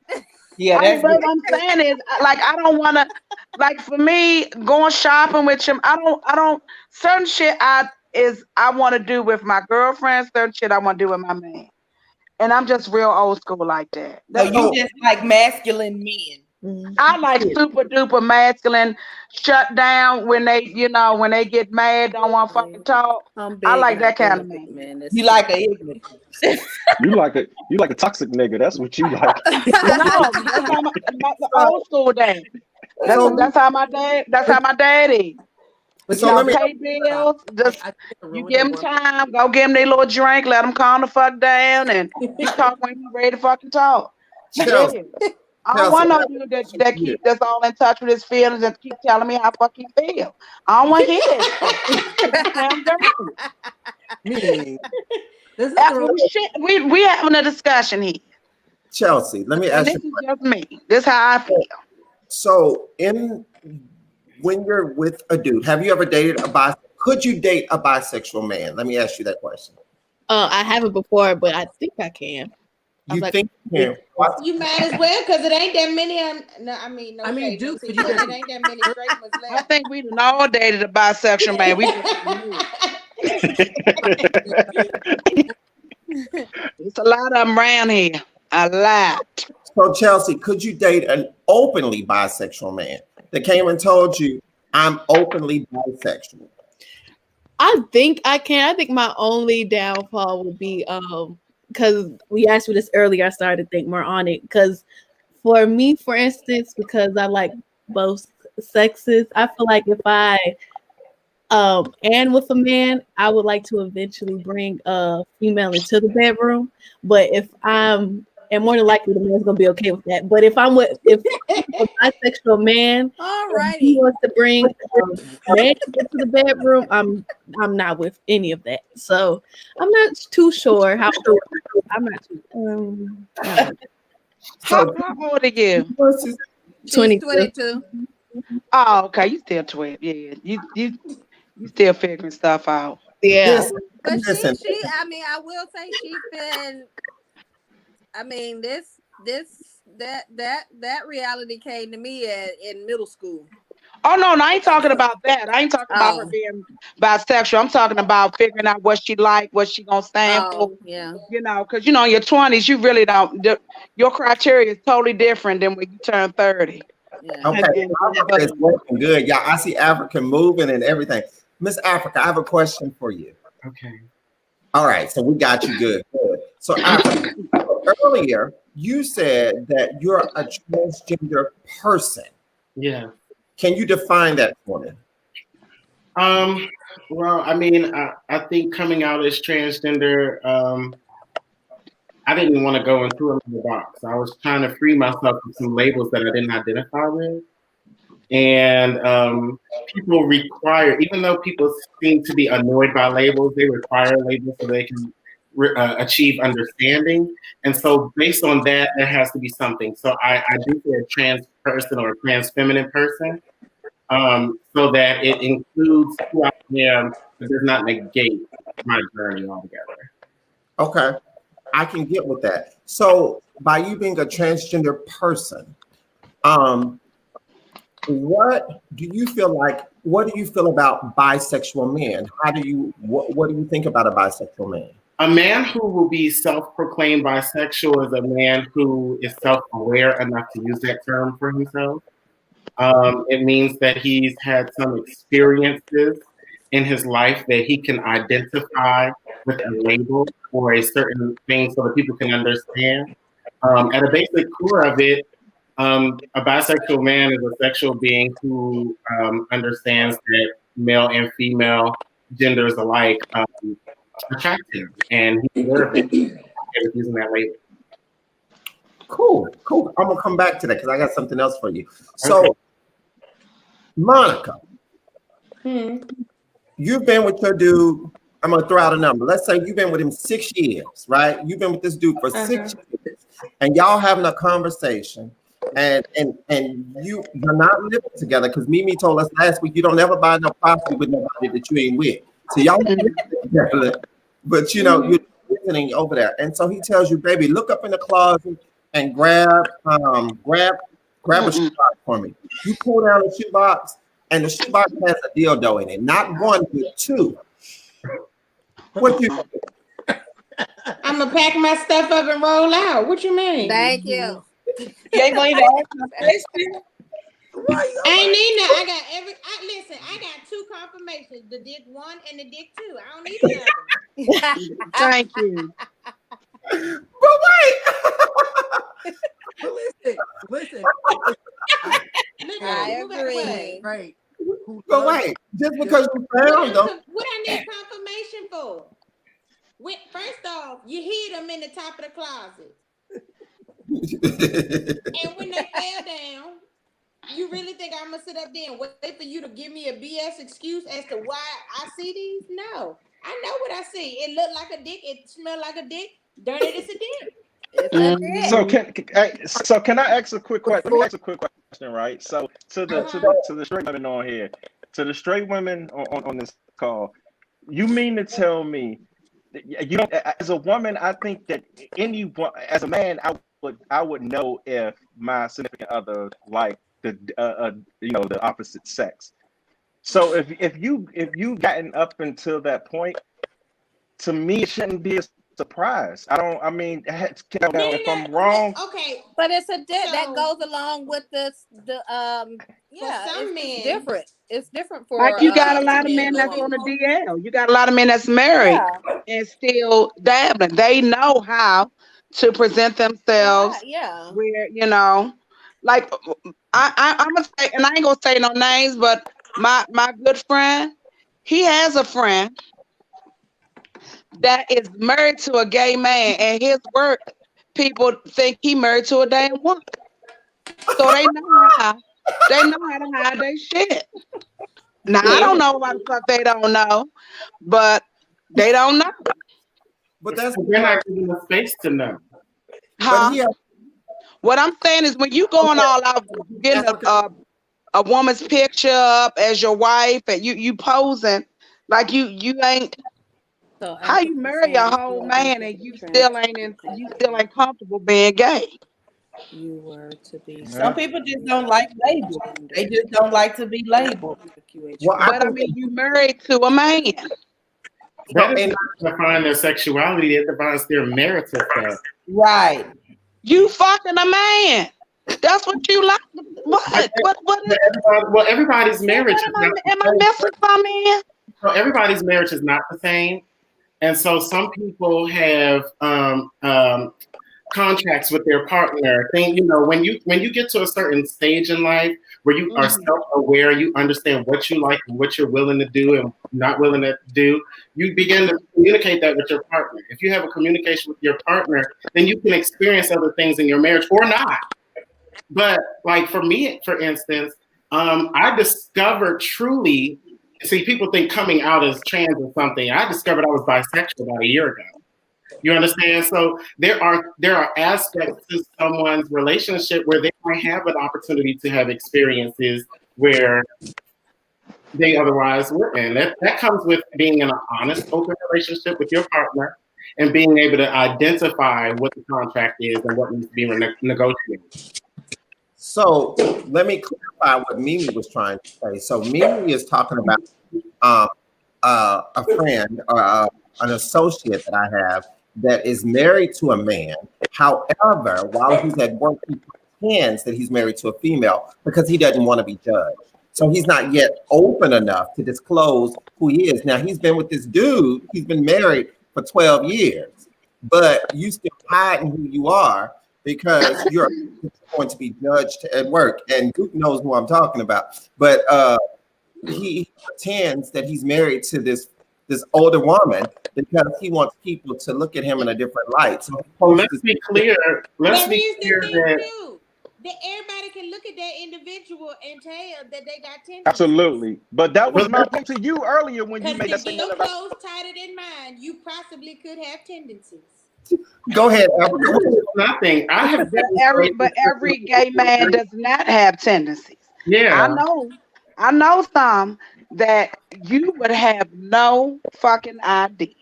Yeah, what I'm saying is, like, I don't want to, like, for me, going shopping with him, I don't, certain shit I want to do with my girlfriend, certain shit I want to do with my man. And I'm just real old school like that. So you just like masculine men. I like super duper masculine, shut down when they, when they get mad, don't want to fucking talk. I like that kind of man. You like a ignorant. You like a toxic nigga. That's what you like. No, that's how the old school day. That's how my dad. That's how my dad is. But so y'all pay bills. Just you give them time. Go give them their little drink. Let them calm the fuck down, and you talk when you ready to fucking talk. Chelsea, I don't want no dude that keep us all in touch with his feelings and keep telling me how fuck he feel. I don't want to hear that. We having a discussion here. Chelsea, let me ask you. This is just me. This is how I feel. So, when you're with a dude, have you ever dated could you date a bisexual man? Let me ask you that question. I haven't before, but I think I can. You think you can? You might as well, because it ain't that many. Dude, it ain't that many straight ones left. I think we done all dated a bisexual man. We There's a lot of them around here. A lot. So, Chelsea, could you date an openly bisexual man that came and told you, I'm openly bisexual? I think I can. I think my only downfall would be because we asked you this earlier, I started to think more on it. Because for me, for instance, because I like both sexes, I feel like if I and with a man, I would like to eventually bring a female into the bedroom. But if and more than likely the man's gonna be okay with that. But if I'm with a bisexual man, he wants to bring a man into the bedroom, I'm not with any of that. So I'm not too sure how. I'm not too. How old are you? 22. Oh, okay. You still 12. Yeah. You still figuring stuff out. Yeah. But I will say she's been. That reality came to me in middle school. Oh no, I ain't talking about that. I ain't talking about her being bisexual. I'm talking about figuring out what she like, what she gonna stand for. Yeah. Because in your 20s, you really don't. Your criteria is totally different than when you turn 30. Yeah. Okay, it's working good. Yeah, I see Africa moving and everything. Miss Africa, I have a question for you. Okay. All right, so we got you good. So Africa, earlier you said that you're a transgender person. Yeah. Can you define that for me? Well, I think coming out as transgender, I didn't want to go into another box. I was trying to free myself from some labels that I didn't identify with. And people require, even though people seem to be annoyed by labels, they require labels so they can achieve understanding. And so based on that, there has to be something. So I do say a trans person or a trans feminine person, so that it includes who I am, but does not negate my journey altogether. Okay, I can get with that. So by you being a transgender person, what do you feel about bisexual men? What do you think about a bisexual man? A man who will be self-proclaimed bisexual is a man who is self-aware enough to use that term for himself. It means that he's had some experiences in his life that he can identify with a label or a certain thing so that people can understand. At a basic core of it, a bisexual man is a sexual being who understands that male and female genders alike attractive, and he deserves it. Using that label. Cool. I'm gonna come back to that because I got something else for you. So, okay. Monica, you've been with your dude. I'm gonna throw out a number. Let's say you've been with him 6 years, right? You've been with this dude for 6 years, and y'all having a conversation, and you're not living together because Mimi told us last week you don't ever buy no property with nobody that you ain't with. So y'all living together, but you know you're visiting over there, and so he tells you, baby, look up in the closet and grab a shoebox for me. You pull down the shoebox, and the shoebox has a dildo in it, not one but two. What you? I'm gonna pack my stuff up and roll out. What you mean? Thank you. You ain't gonna even ask my question. I ain't need that. Listen, I got 2 confirmations, the dick 1 and the dick 2. I don't need another. Thank you. But wait. Listen. I agree. Right. But wait, just because you found them. What I need confirmation for? First off, you hid them in the top of the closet. And when they fell down, you really think I'm gonna sit up there and wait for you to give me a BS excuse as to why I see these? No, I know what I see. It looked like a dick. It smelled like a dick. Darn it, it's a dick. So can I ask a quick question? Let me ask a quick question, right? So to the straight women on here, to the straight women on this call, you mean to tell me that you don't? As a woman, I think that anyone, as a man, I would know if my significant other liked the opposite sex. So if you gotten up until that point, to me it shouldn't be a surprise. If I'm wrong, okay, but it's a that goes along with the it's different. It's different for like you got a lot of men that's on the DL. You got a lot of men that's married and still dabbling. They know how to present themselves. Where like I'm gonna say, and I ain't gonna say no names, but my good friend, he has a friend that is married to a gay man, and his work people think he married to a damn woman. So they know how to hide their shit. Now I don't know why the fuck they don't know, but they don't know. But they're not giving the space to know. Huh? What I'm saying is when you going all out getting a woman's picture up as your wife and you posing like you ain't. So how you marry a whole man and you still ain't comfortable being gay? You were to be. Some people just don't like labels. They just don't like to be labeled. Well, but I mean, you married to a man. That does not define their sexuality. It defines their marital status. Right. You fucking a man. That's what you like. What? Well, everybody's marriage. Am I missing something? So everybody's marriage is not the same, and so some people have contracts with their partner. When you get to a certain stage in life where you are self-aware, you understand what you like and what you're willing to do and not willing to do, you begin to communicate that with your partner. If you have a communication with your partner, then you can experience other things in your marriage or not. But like for me, for instance, I discovered truly, see, people think coming out as trans or something. I discovered I was bisexual about a year ago. You understand? So there are aspects to someone's relationship where they might have an opportunity to have experiences where they otherwise wouldn't. That comes with being in an honest, open relationship with your partner and being able to identify what the contract is and what needs to be negotiated. So let me clarify what Mimi was trying to say. So Mimi is talking about a friend or an associate that I have that is married to a man. However, while he's at work, he pretends that he's married to a female because he doesn't want to be judged. So he's not yet open enough to disclose who he is. Now, he's been with this dude. He's been married for 12 years, but you still hiding who you are because you're going to be judged at work. And Duke knows who I'm talking about. But he pretends that he's married to this older woman because he wants people to look at him in a different light. So let's be clear. Let's be clear that too. That everybody can look at that individual and tell that they got tendencies. Absolutely. But that was my point to you earlier when you made that statement Because about your clothes tighter than mine, you possibly could have tendencies. Go ahead, Albert. Nothing. I have but every gay man does not have tendencies. Yeah. I know some that you would have no fucking idea.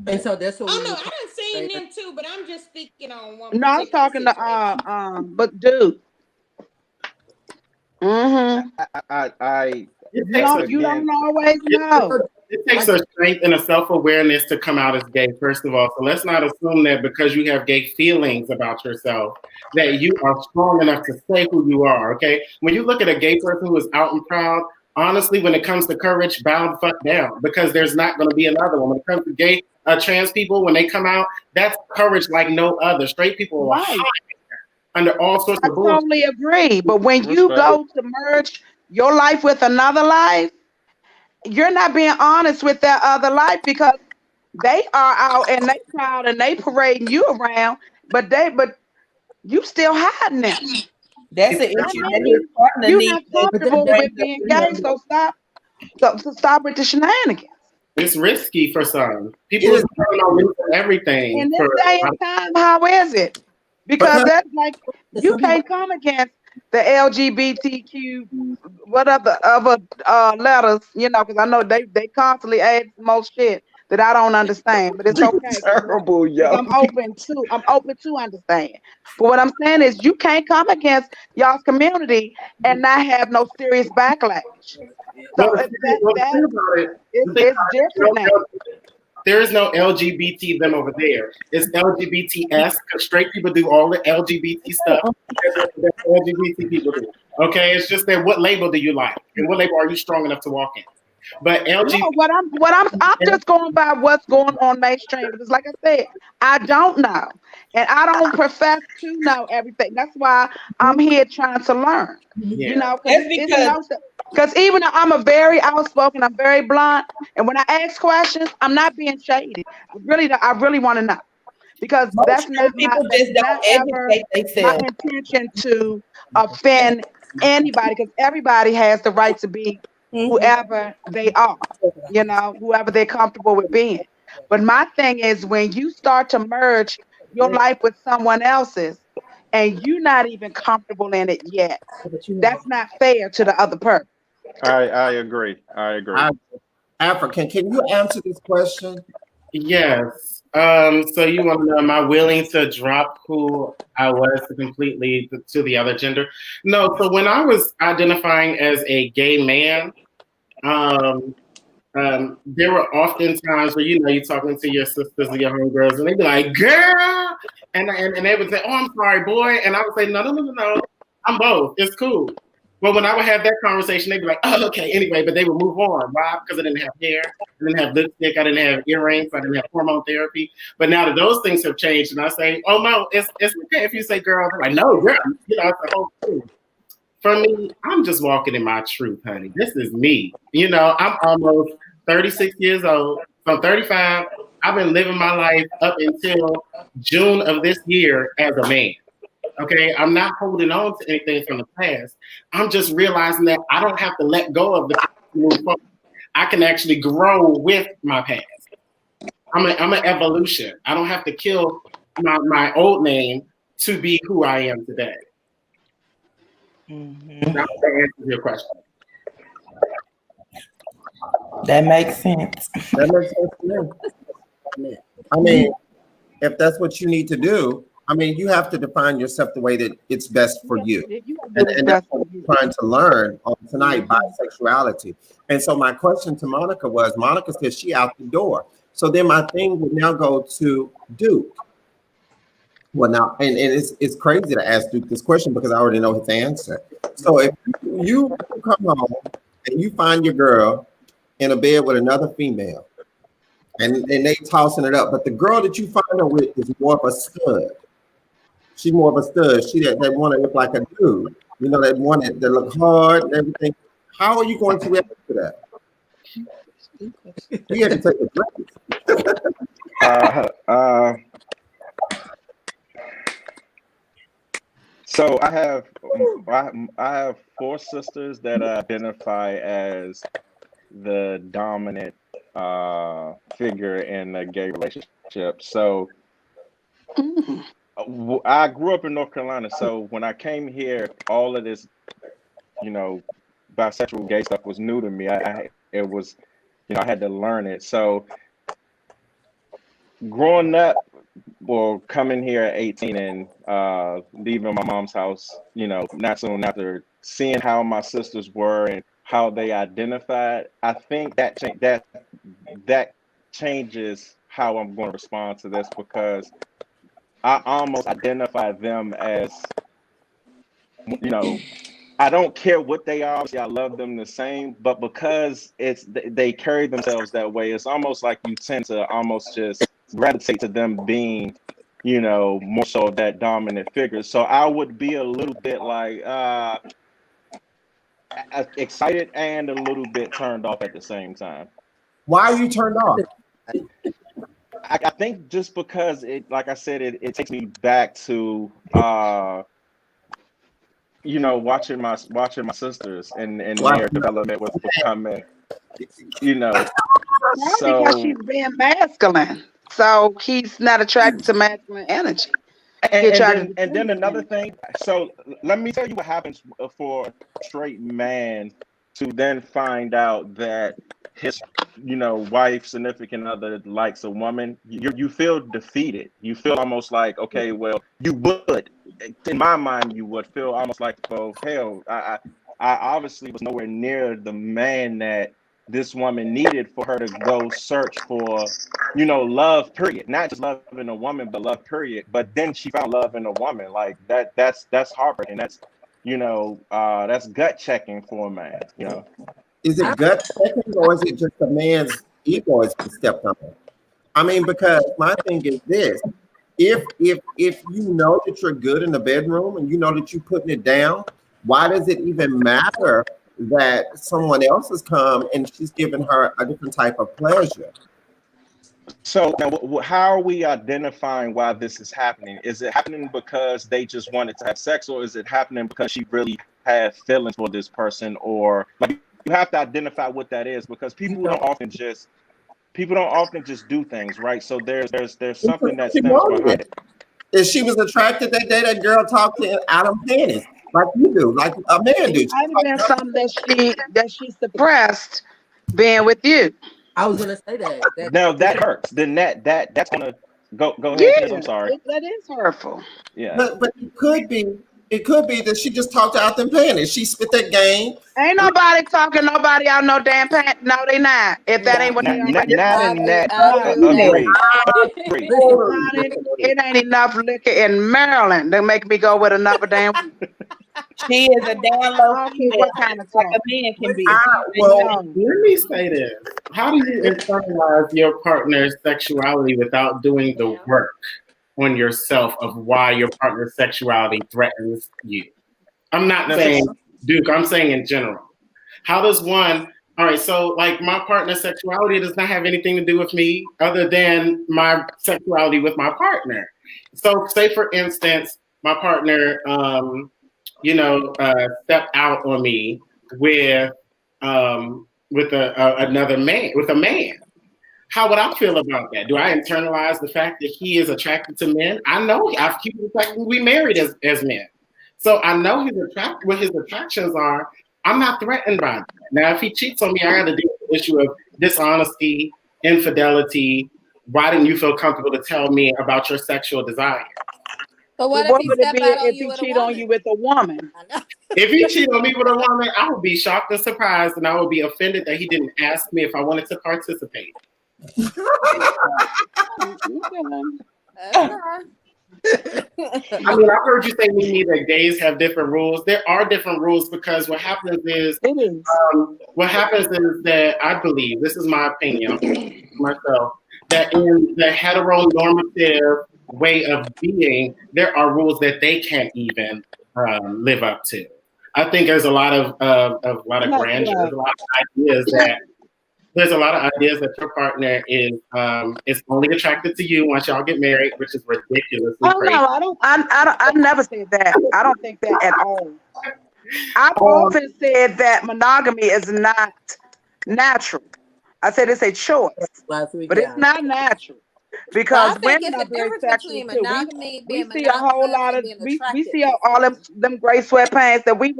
And so that's what. Oh no, I done seen them too, but I'm just speaking on one. No, I was talking to but dude. I you don't always know. It takes a strength and a self-awareness to come out as gay, first of all. So let's not assume that because you have gay feelings about yourself, that you are strong enough to say who you are, okay? When you look at a gay person who is out and proud, honestly, when it comes to courage, bow the fuck down, because there's not going to be another one. When it comes to gay trans people, when they come out, that's courage like no other. Straight people are hiding under all sorts of bullshit. I totally agree. But when you go to merge your life with another life, you're not being honest with that other life because they are out and they proud and they parading you around, but you still hiding them. That's an issue that his partner you're needs. not comfortable with being gay, so stop with the shenanigans. It's risky for some people. It's on everything. In this day and time, how is it? Because that's like you can't come against the LGBTQ, what other letters, because I know they constantly add most shit that I don't understand, but it's okay. Terrible, yo. I'm open to understand. But what I'm saying is you can't come against y'all's community and not have no serious backlash. So it's different now. There is no LGBT them over there. It's LGBTS because straight people do all the LGBT stuff that LGBT people do. Okay, it's just that what label do you like and what label are you strong enough to walk in? But LGBT. No, I'm just going by what's going on mainstream. Because like I said, I don't know, and I don't profess to know everything. That's why I'm here trying to learn. Yeah. Because even though I'm a very outspoken, I'm very blunt, and when I ask questions, I'm not being shady. I really want to know because that's not my intention to offend anybody. Because everybody has the right to be whoever they are, whoever they're comfortable with being. But my thing is when you start to merge your life with someone else's, and you're not even comfortable in it yet, that's not fair to the other person. I agree. African, can you answer this question? Yes. So you want to know, am I willing to drop who I was to the other gender? No. So when I was identifying as a gay man, there were often times where you're talking to your sisters or your homegirls, and they'd be like, "Girl," and they would say, "Oh, I'm sorry, boy," and I would say, "No, I'm both. It's cool." But when I would have that conversation, they'd be like, "Oh, okay, anyway," but they would move on. Why? Because I didn't have hair, I didn't have lipstick, I didn't have earrings, I didn't have hormone therapy. But now that those things have changed, and I say, "Oh no, it's okay if you say girl," they're like, "No, girl," it's the whole thing. For me, I'm just walking in my truth, honey. This is me. I'm almost 36 years old. So I'm 35. I've been living my life up until June of this year as a man. Okay, I'm not holding on to anything from the past. I'm just realizing that I don't have to let go of the past to move forward. I can actually grow with my past. I'm an evolution. I don't have to kill my old name to be who I am today. That answers your question. That makes sense. That makes sense to me. I mean, if that's what you need to do, you have to define yourself the way that it's best for you. And that's what we're trying to learn on tonight, bisexuality. And so my question to Monica was, Monica says she out the door. So then my thing would now go to Duke. Well, now, and it's crazy to ask Duke this question because I already know his answer. So if you come home and you find your girl in a bed with another female, and they tossing it up. But the girl that you find her with is more of a stud. She's more of a stud. She that want to look like a dude. You know, that one that look hard and everything. How are you going to react to that? We had to take a break. So I have 4 sisters that identify as the dominant figure in a gay relationship. So I grew up in North Carolina. So when I came here, all of this, bisexual gay stuff was new to me. It was, I had to learn it. So growing up, well, coming here at 18 and leaving my mom's house, not soon after, seeing how my sisters were and how they identified, I think that changes how I'm going to respond to this, because I almost identify them as, I don't care what they are. Obviously, I love them the same, but because they carry themselves that way, it's almost like you tend to almost just gravitate to them being, more so that dominant figure. So I would be a little bit like excited and a little bit turned off at the same time. Why are you turned off? I think just because like I said, it takes me back to watching my sisters and their development was becoming, so because she's being masculine. So he's not attracted to masculine energy. And then another thing. So let me tell you what happens for a straight man to then find out that his, wife, significant other likes a woman. You feel defeated. You feel almost like, okay, well, you would. In my mind, you would feel almost like, well, hell, I obviously was nowhere near the man that this woman needed for her to go search for, love, period. Not just love in a woman, but love, period. But then she found love in a woman. Like that's heartbreaking. That's, that's gut checking for a man, Is it gut checking, or is it just a man's ego is stepped on? I mean, because my thing is this: if you know that you're good in the bedroom and you know that you're putting it down, why does it even matter that someone else has come and she's giving her a different type of pleasure? So now, how are we identifying why this is happening? Is it happening because they just wanted to have sex, or is it happening because she really had feelings for this person? Or like, you have to identify what that is, because people don't often just do things, right? So there's something that stems behind it. If she was attracted that day, that girl talked to Adam Panties like you do, like a man do. It might have been something that she suppressed being with you. I was gonna say that. Now that hurts. Then that's gonna go ahead. Yeah, I'm sorry. that is hurtful. Yeah. But it could be that she just talked out them panties. She spit that game. Ain't nobody talking nobody out no damn pants. No, they not. If that ain't what they already Agreed. It ain't enough liquor in Maryland to make me go with another damn. She is a damn low female. What kind of like a man can be. Well, let me say this. How do you internalize your partner's sexuality without doing the work on yourself of why your partner's sexuality threatens you? I'm not saying Duke, I'm saying in general. How does one, all right, so like my partner's sexuality does not have anything to do with me other than my sexuality with my partner. So say for instance, my partner, stepped out on me with another man, with a man. How would I feel about that? Do I internalize the fact that he is attracted to men? I know I've kept the fact that we married as men. So I know he's attracted, what his attractions are. I'm not threatened by that. Now, if he cheats on me, I got to deal with the issue of dishonesty, infidelity. Why didn't you feel comfortable to tell me about your sexual desire? But what would if it he be if he cheat on you with a woman? If he cheat on me with a woman, I would be shocked and surprised, and I would be offended that he didn't ask me if I wanted to participate. I mean, I heard you say we need that gays have different rules. There are different rules because what happens is that I believe, this is my opinion myself, that in the heteronormative way of being, there are rules that they can't even live up to. I think there's a lot of grandeur, there's a lot of ideas that there's a lot of ideas that your partner is only attracted to you once y'all get married, which is ridiculously crazy. No, I never said that. I don't think that at all. I've often said that monogamy is not natural. I said it's a choice, but it's not natural because women are very sexual too. We see a whole lot of we see all them gray sweatpants that we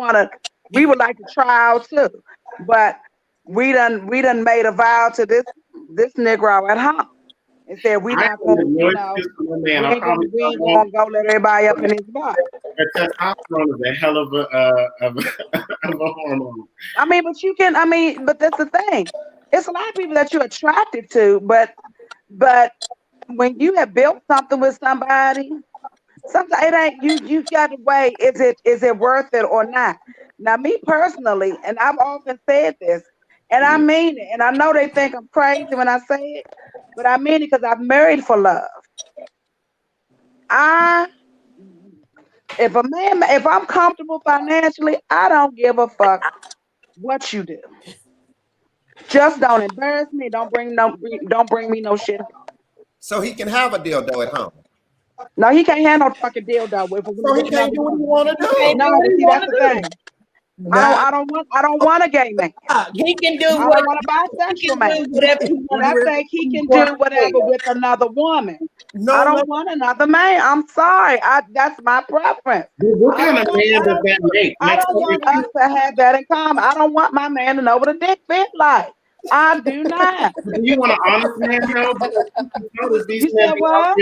would like to try out too, but we done made a vow to this Negro at home and said we not gonna we ain't gonna go let everybody up in his butt. Testosterone is a hell of a hormone. I mean, but that's the thing. It's a lot of people that you're attracted to, but when you have built something with somebody, sometimes it ain't you got to weigh, is it worth it or not? Now, me personally, and I've often said this, and I mean it, and I know they think I'm crazy when I say it, but I mean it because I've married for love. If I'm comfortable financially, I don't give a fuck what you do. Just don't embarrass me. Don't bring me no shit home. So he can have a dildo at home. No, he can't have no fucking dildo with him. So he can't do what he want to do. No, see, that's the thing. I don't want a gay man. He can do I don't want a bisexual man. But I think he can do whatever with another woman. No, I don't want another man. I'm sorry. That's my preference. What kind of man does that make? I don't want us to have that in common. I don't want my man to know what a dick fit like. I do not. Do you want an honest man, though? You said what?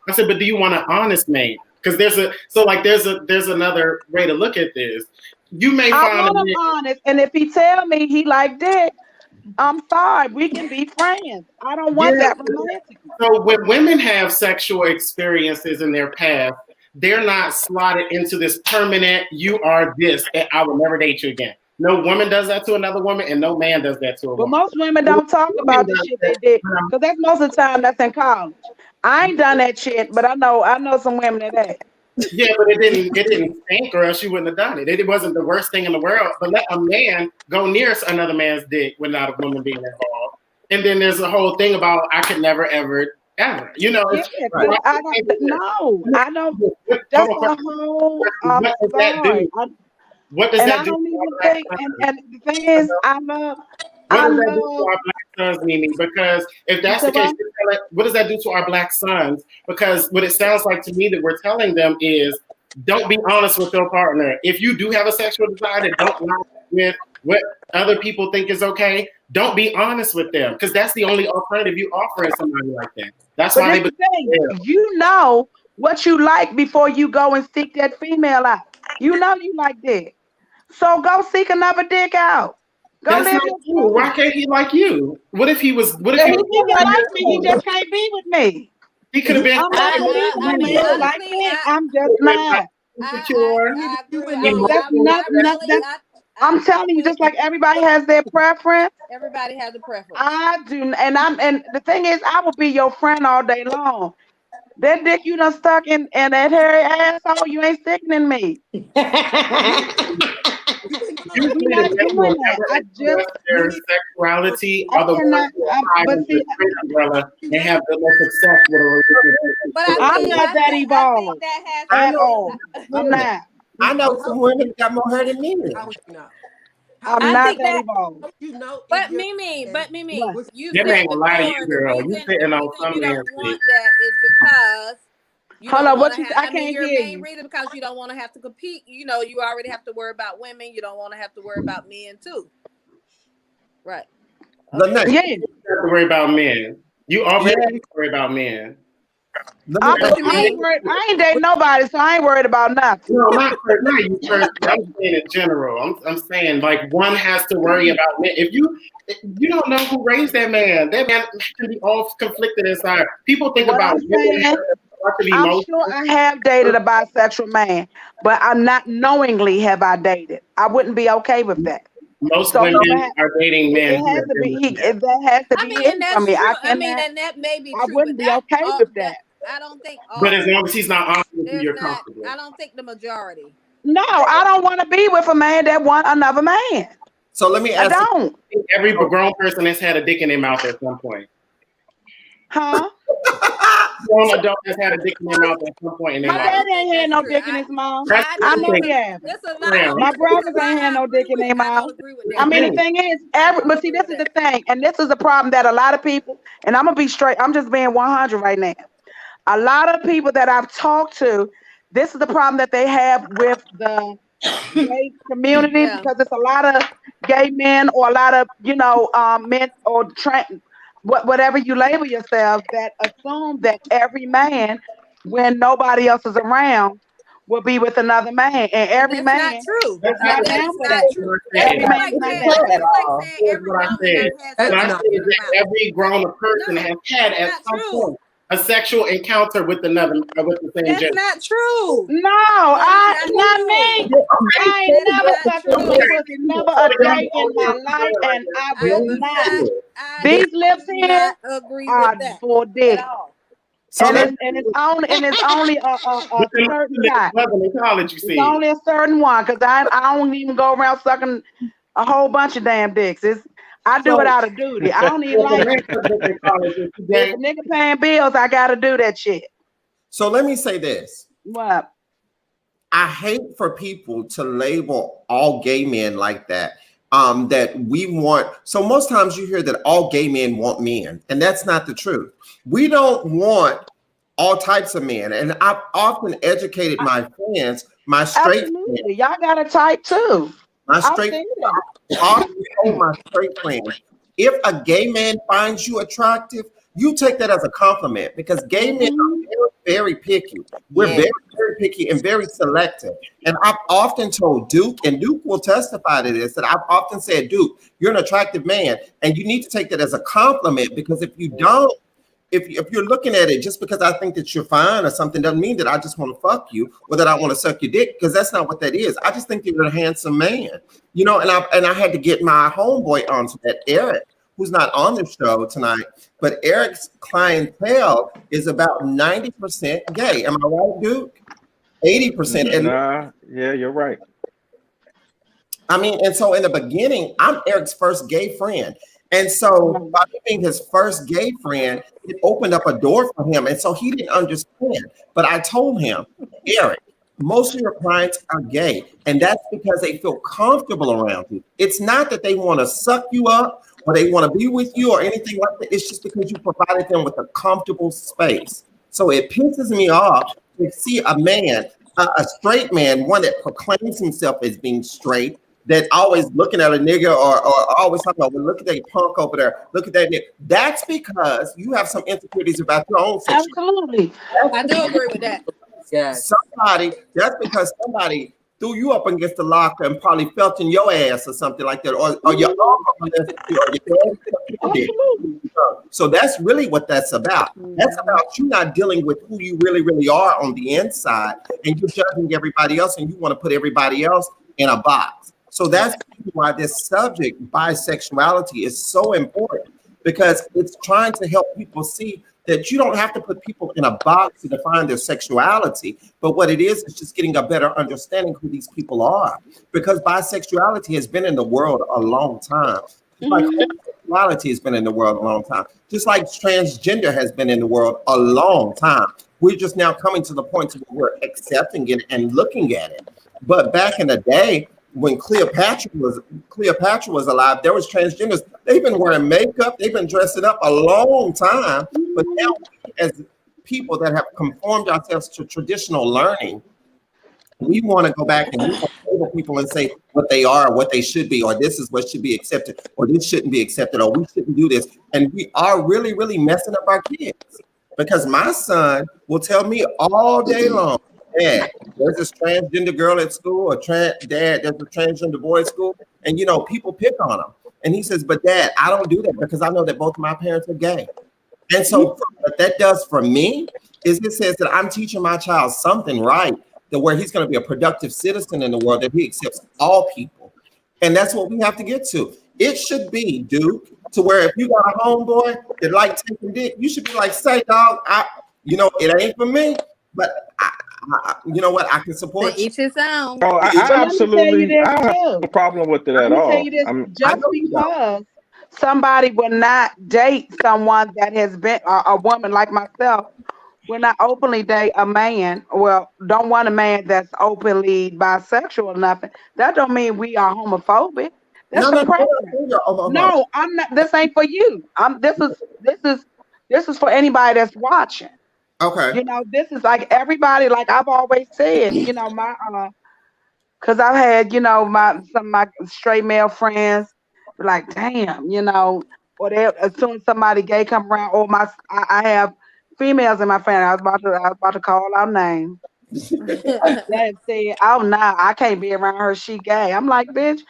I said, but do you want an honest man? Because there's another way to look at this. You may find I want him honest, and if he tell me he like dick, I'm sorry, we can be friends. I don't want that romantic. So when women have sexual experiences in their past, they're not slotted into this permanent, you are this, and I will never date you again. No woman does that to another woman, and no man does that to a woman. But most women don't talk about the shit they did, because that's most of the time that's in college. I ain't done that shit, but I know some women that have. Yeah, but it didn't stink, or else you wouldn't have done it. It wasn't the worst thing in the world. But let a man go near another man's dick without a woman being involved. And then there's a whole thing about I could never, ever. You know, I don't. That's the whole. What does that do? What does that do? I don't even think. And the thing is, what does that do to our black sons, Mimi? Because if that's the case, what does that do to our black sons? Because what it sounds like to me that we're telling them is, don't be honest with your partner. If you do have a sexual desire that don't line with what other people think is okay, don't be honest with them, because that's the only alternative you offer somebody like that. That's why you know what you like before you go and seek that female out. You know you like dick, so go seek another dick out. That's not true. Why can't he like you? What if he was? What if he like me? He just can't be with me. He could have been. I'm just not. I'm telling you, just like everybody has their preference. Everybody has a preference. I do, and the thing is, I will be your friend all day long. That dick you done stuck in that hairy asshole, you ain't sticking in me. Usually the their sexuality are the ones who hide under the umbrella and have the most success with a relationship. But I'm not that evolved at all. I'm not. I know some women got more hair than me. I'm not that evolved. But Mimi, you that ain't gonna lie to you, girl. You sitting on some man's dick. That is because hold on, what you? I can't hear you. Your main reason because you don't want to have to compete. You know, you already have to worry about women. You don't want to have to worry about men too. Right. Okay. Yeah. You have to worry about men. You already have to worry about men. I ain't dating nobody, so I ain't worried about nothing. No, not you first. I'm saying in general. I'm saying like one has to worry about men. If you don't know who raised that man can be all conflicted inside. People think about women. I'm sure I have dated a bisexual man, but I'm not knowingly have I dated. I wouldn't be okay with that. Most So women from are dating men. it has to be that has to I be mean, hidden and from that's me. true. I I mean, cannot. and that may be I true, but wouldn't be okay with that. I don't think But as all. long as he's not honest with you, There's you're not. comfortable. I don't think the majority. No, I don't want to be with a man that want another man. So let me I ask you, don't. Every grown person has had a dick in their mouth at some point. Huh? Grown adult has had a dick in their mouth at some point in their My I life. daddy don't think ain't had that's no true. dick in his mouth. That's I I know, know the he but has. there's a lot. thing. My Okay, there's brothers a lot ain't had I no dick agree in with. their I mouth. don't agree with I that. mean, the Again, thing is, I don't but see, agree this with is the that. thing, and this is the problem that a lot of people, and I'm gonna be straight. I'm just being 100 right now. A lot of people that I've talked to, this is the problem that they have with the gay community Yeah, because it's a lot of gay men or a lot of men or whatever you label yourself that assume that every man when nobody else is around will be with another man, and and every that's not man true. is And not that down is for not that. true. That's Every That's not man is like not saying. true down for That's at that. like all. saying here's every what I woman said. done had That's What I sex said not with is dick in true. the that mouth. every grown person No, has had it's at not some true. point a sexual encounter with another with the same That's gender. not true. No, That is I not not true. me. I ain't That's never not sucked a true. dick pussy, never a So y'all day in only my have to life, like and that. I I will do not. not. No. I These lips do here not agree with are that for at dick. all. so And let it's only a With the certain mother type. in college, you It's see. only a certain one because I don't even go around sucking a whole bunch of damn dicks. I do it So out of duty. I don't even if a like man it. comes in college and he If gay, a nigga paying bills, I gotta do that shit. so let me say this. What? I hate for people to label all gay men like that. That we want. So most times you hear that all gay men want men, and that's not the truth. We don't want all types of men, and I've often educated my friends, Absolutely. Y'all got a type too. my I've straight, seen that. often told my straight friends, if a gay man finds you attractive, you take that as a compliment because gay men Mhm. are very, very picky. We're Yes. very, very picky and very selective. And I've often told Duke, and Duke will testify to this, that I've often said, Duke, you're an attractive man, and you need to take that as a compliment because if you don't, if you're looking at it just because I think that you're fine or something doesn't mean that I just want to fuck you or that I want to suck your dick because that's not what that is. I just think that you're a handsome man, and I had to get my homeboy onto that, Eric, who's not on the show tonight, but Eric's clientele is about 90% gay. Am I right, Duke? 80%. And Nah, yeah, you're right. I mean, and so in the beginning, I'm Eric's first gay friend. And so by me being his first gay friend, it opened up a door for him. And so he didn't understand. But I told him, Eric, most of your clients are gay. And that's because they feel comfortable around you. It's not that they want to suck you up or they want to be with you or anything like that. It's just because you provided them with a comfortable space. So it pisses me off to see a man, a straight man, one that proclaims himself as being straight, that always looking at a nigga or always talking about, well, look at that punk over there. Look at that nigga. That's because you have some insecurities about your own sexuality. Absolutely. I do agree with that. Yes. That's because somebody threw you up against the locker and probably felt in your ass or something like that, or your uncle molested you, or your dad did. So that's really what that's about. That's about you not dealing with who you really, really are on the inside, and you're judging everybody else, and you want to put everybody else in a box. So that's why this subject, bisexuality, is so important because it's trying to help people see that you don't have to put people in a box to define their sexuality, but what it is just getting a better understanding who these people are. Because bisexuality has been in the world a long time. Just like homosexuality has been in the world a long time. Just like transgender has been in the world a long time. We're just now coming to the point where we're accepting it and looking at it. But back in the day, when Cleopatra was alive, there was transgenders. They've been wearing makeup, they've been dressing up a long time. But now, as people that have conformed ourselves to traditional learning, we want to go back and we want to label people and say what they are, what they should be, or this is what should be accepted, or this shouldn't be accepted, or we shouldn't do this. And we are really, really messing up our kids. Because my son will tell me all day long, Dad, there's this transgender girl at school, Dad, there's a transgender boy at school, and people pick on him. And he says, but Dad, I don't do that because I know that both of my parents are gay. And so what that does for me is it says that I'm teaching my child something right, that where he's going to be a productive citizen in the world, that he accepts all people. And that's what we have to get to. It should be, Duke, to where if you got a homeboy that like taking dick, you should be like, say, dog, it ain't for me, but you know what? I can support you. Each his own. Oh, I But let me tell you absolutely, this I don't have too. a problem with it Let at me tell all. you this. I'm, I Just know you don't. because somebody will not date someone that has been a woman like myself, will not openly date a man. Well, don't want a man that's openly bisexual or nothing. That don't mean we are homophobic. No, That's a no, no, preference. no, no. No, I'm not. This ain't for you. This is for anybody that's watching. Okay. You know, this is like everybody. Like I've always said. You know, my because I've had some of my straight male friends be like, damn, or they as soon as somebody gay come around, or I have females in my family. I was about to call out names. That said, oh no, I can't be around her. She gay. I'm like, bitch,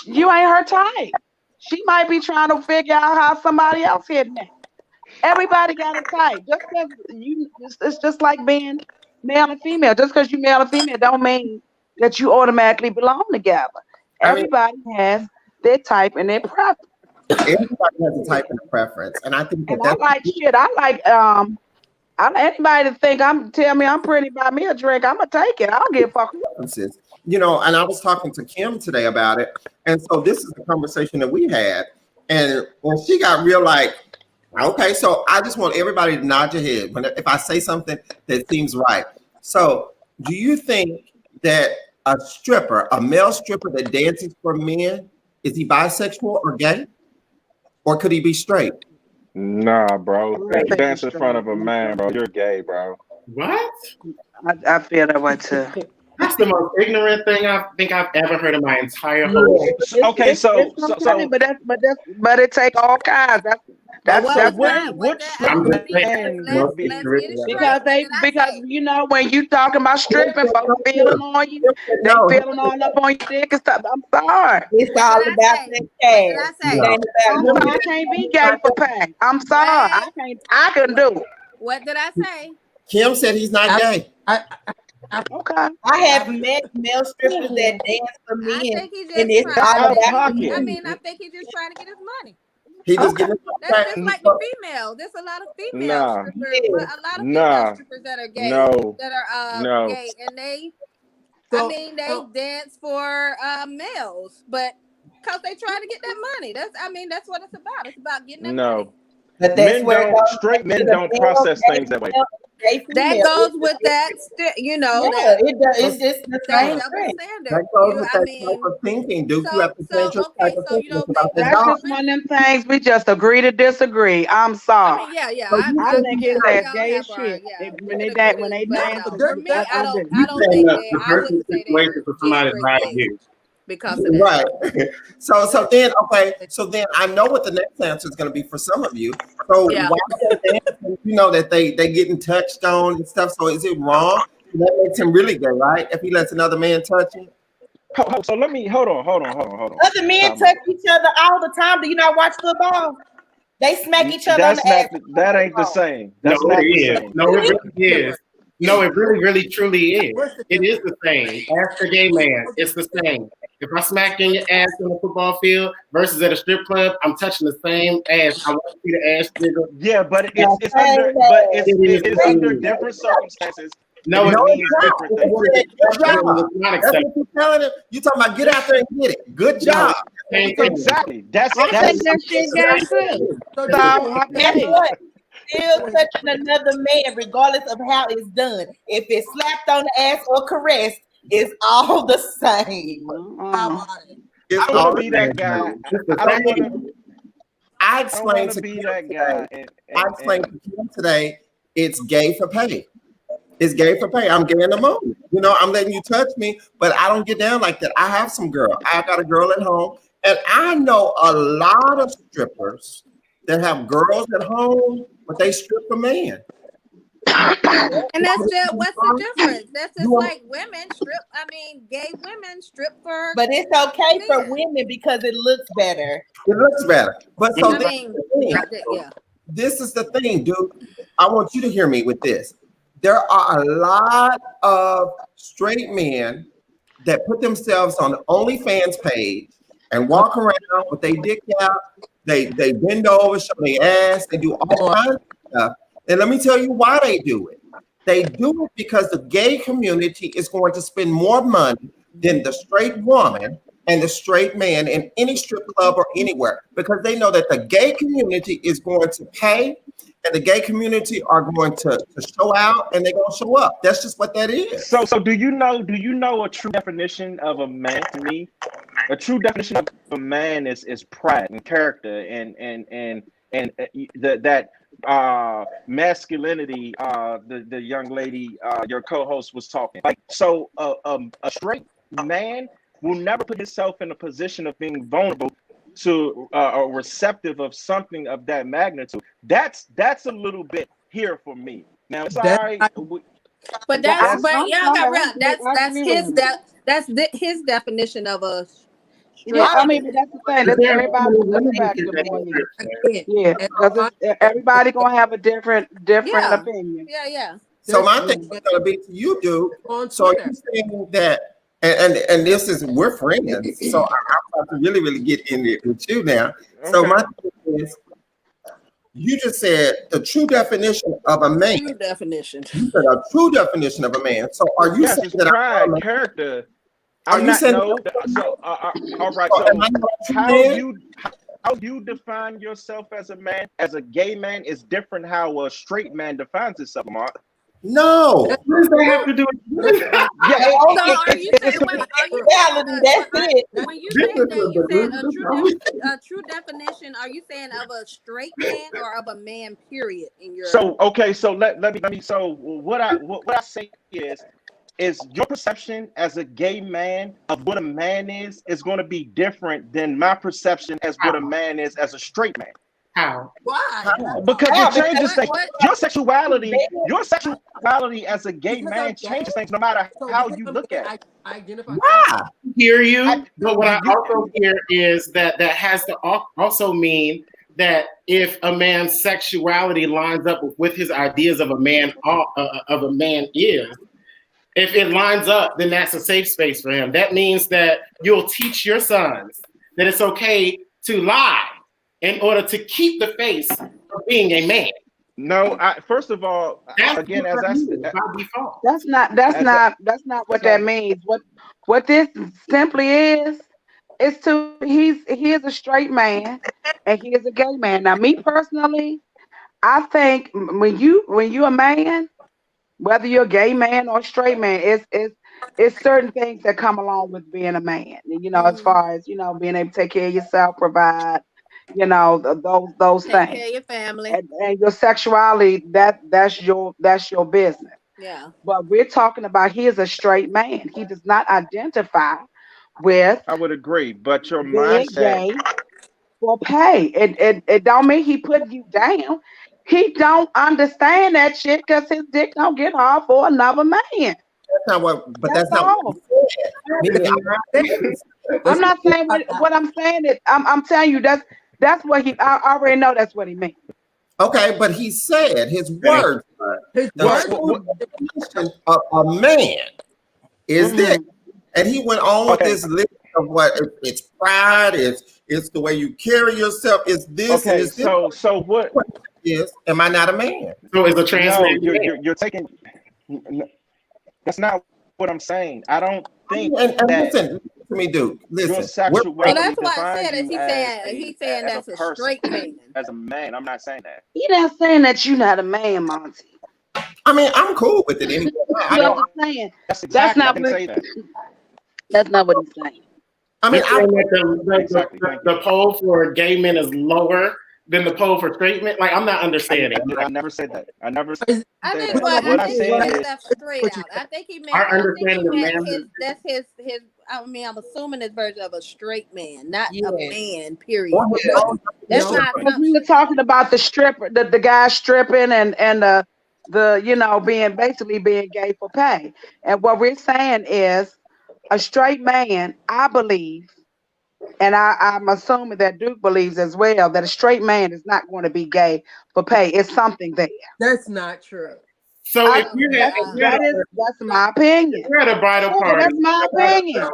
you ain't her type. She might be trying to figure out how somebody else hitting that. Everybody got a type. Just because it's just like being male and female. Just because you male and female don't mean that you automatically belong together. I mean, Everybody has their type and their preference. everybody has a type and a preference, and I think And I that's like shit. Anybody to tell me I'm pretty, buy me a drink, I'ma take it. I don't give a fuck. preferences. And I was talking to Kim today about it, and so this is the conversation that we had, and when she got real, like, okay, so I just want everybody to nod your head if I say something that seems right. So, do you think that a male stripper that dances for men, is he bisexual or gay, or could he be straight? Nah, bro. I If you think dance in front of a man, bro, you're gay, bro. What? I feel that way too. That's the most ignorant thing I think I've ever heard in my entire whole life. Okay, so But it take all kinds. But That's what I'm stripper just saying. man let's would be get it straight. because when you talking about stripping, folks feeling on you, they No, feeling all up on your dick and stuff. I'm sorry. It's What all did I about say? that What did cash. I say? It ain't I'm about sorry, I can't be gay for pay. I'm sorry. Wait. I can do it. What did I say? Kim said he's not gay. Okay. I have met male strippers that dance for I men, think he's and just it's trying all out of about pocket. I the mean, I men. think he's just trying to get his money. He just Okay. getting That's just like the female. There's a lot of female Nah, strippers, Yeah. but a lot of female nah, strippers that are gay, no, that are no. gay, and they So, they so dance for males, but because they trying to get that money. That's what it's about. It's about getting that money. No. But that's where it goes Straight back to men the don't male, process gay things that way. male, gay That female. goes with that, Yeah, that it does. It's just the that same double thing. standard. That goes with that type of thinking, Duke. You have to change your type of thinking. It's about the That's dog. just one of them things we just agree to disagree. I'm I sorry. mean, yeah. So you I think think you his said ass We all gay as have our shit. When we they can agree when to, they but dance no, for for pussy, me, that's I what don't. they I You don't saying think that they. the I person wouldn't say situation for they're somebody's straight not gay you. because of that. right. So then I know what the next answer is going to be for some of you. So Yeah. why they dancing? You know that they getting touched on and stuff. So is it wrong? That makes him really gay, right? If he lets another man touch him. So let me hold on. Other men Time touch out. each other all the time. Do you not watch football? They smack each other on That's the ass. that ain't the same. No, That's not it the is. same. No, it really is. different. No, it really, really, truly is. What's the It is difference? the same. Ask the gay man. It's the same. If I smack you in your ass in the football field versus at a strip club, I'm touching the same ass. I want to see the ass jiggle. Yeah, but The it's same under but ass. It it is is. under different circumstances. No, And it's it No, it's means not. different things. Good job. It's not That's acceptable. what you're telling him. You talking about get out there and get it. Good No, job. it's the same thing. Exactly. That's I think that that's shit gay too. So, So Duke, I Guess hey, what? Still touching another man, regardless of how it's done. If it's slapped on the ass or caressed, it's all the same. how uh-uh. about it? It's I don't all want to the be that same. guy. It's the I don't want same. to. I I don't explained want to to be Kim that today. guy. I explained to Kim today. It's gay for pay. It's gay for pay. I'm gay in the moment. I'm letting you touch me, but I don't get down like that. I have some girl. I got a girl at home, and I know a lot of strippers that have girls at home, but they strip for men. And that's just what's the difference? That's You just want- like women strip. I mean, gay women strip for. But it's okay for men. women because it looks better. It looks better. But so I mean, yeah. this is the thing, dude. I want you to hear me with this. There are a lot of straight men that put themselves on the OnlyFans page and walk around with their dick out. They bend over, show their ass. They do all kinds of stuff. And let me tell you why they do it. They do it because the gay community is going to spend more money than the straight woman and the straight man in any strip club or anywhere, because they know that the gay community is going to pay and the gay community are going to show out and they're going to show up. That's just what that is. So do you know a true definition of a man to me? A true definition of a man is pride and character and that masculinity, the young lady, your co-host was talking. Like, so a straight man will never put himself in a position of being vulnerable to or receptive of something of that magnitude. That's a little bit here for me. Now it's all right. But y'all got real. That's his definition of a. Yeah, I mean, but that's the thing. That's everybody. Yeah, because everybody gonna have a different opinion. Yeah. So my thing is gonna be to you, dude. So you're saying that, and this is, we're friends. So I'm about to really get in it with you now. Okay. So my thing is, you just said the true definition of a man. True definition. You said a true definition of a man. So are you saying that pride, character? Are you saying no? So all right. So how you define yourself as a man, as a gay man, is different how a straight man defines himself, Mark. No. What does that have to do with are you saying that's it? When you said that, you said a true definition, are you saying of a straight man or of a man, period, in your So let me so what I say is your perception as a gay man of what a man is going to be different than my perception as what a man is as a straight man. How? Why? Because it changes things. Your sexuality as a gay man changes things no matter how you look at it. I hear you, but what I also hear is that has to also mean that if a man's sexuality lines up with his ideas of a man is, if it lines up, then that's a safe space for him. That means that you'll teach your sons that it's okay to lie in order to keep the face of being a man. No, first of all, again, as I said, by default. That's not what that means. What this simply is he is a straight man and he is a gay man. Now, me personally, I think when you a man, whether you're a gay man or a straight man, it's certain things that come along with being a man. You know, as far as, being able to take care of yourself, provide, those take things. Care of your family. And your sexuality, that's your business. Yeah. But we're talking about he is a straight man. He does not identify with. I would agree, but your being mindset. Gay for pay. It don't mean he put you down. He don't understand that shit because his dick don't get hard for another man. That's not what. But that's not what he said. I'm not saying what I'm saying is I'm telling you that's what I already know that's what he meant. Okay, but he said his words. The definition of a man is this, and he went on with this list of what it's pride, it's the way you carry yourself, it's this. Okay, and it's so this. so what is? Am I not a man? So is a trans man? You're taking. That's not what I'm saying. I don't think and that. Listen to me, dude. Listen. Your sexuality Well, that's what I said. he's saying that's a straight man. As a man, I'm not saying that. You're not saying that you're not a man, Montee. I mean, I'm cool with it anyway. That's not what he's saying. I mean, the poll for gay men is lower than the poll for straight men. Like, I'm not understanding. I never said that. I never said I that. think What I said is straight out. I think he meant. That's his. I mean, I'm assuming his version of a straight man, not a man. Period. That's not. We were talking about the stripper, the guy stripping and being gay for pay. And what we're saying is a straight man, I believe, and I'm assuming that Duke believes as well, that a straight man is not going to be gay for pay. It's something there. That's not true. So if you're at, that's my opinion. if you're at a bridal So party, that's my opinion.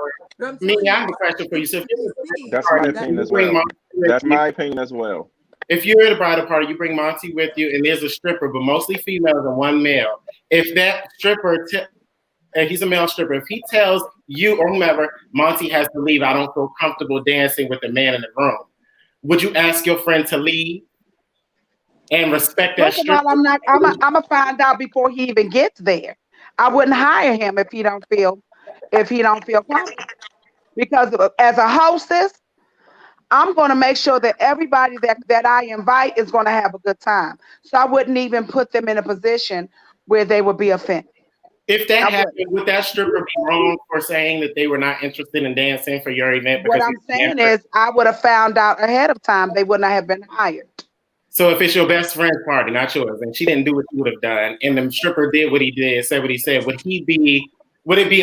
me, I have a question for you. So if you're at a That's bridal my party, opinion you as bring well. Monty with That's you. my opinion as well. If you're at a bridal party, you bring Monty with you, and there's a stripper, but mostly females and one male. If that stripper, and he's a male stripper, if he tells you or whomever, Monty has to leave, I don't feel comfortable dancing with the man in the room, would you ask your friend to leave and respect that First of all, stripper? I'm gonna find out before he even gets there. I wouldn't hire him if he don't feel comfortable. Because as a hostess, I'm going to make sure that everybody that I invite is going to have a good time. So I wouldn't even put them in a position where they would be offended. If that happened, would that stripper be wrong for saying that they were not interested in dancing for your event? What I'm saying is, I would have found out ahead of time. They would not have been hired. So if it's your best friend's party, not yours, and she didn't do what you would have done, and the stripper did what he did, said what he said, would it be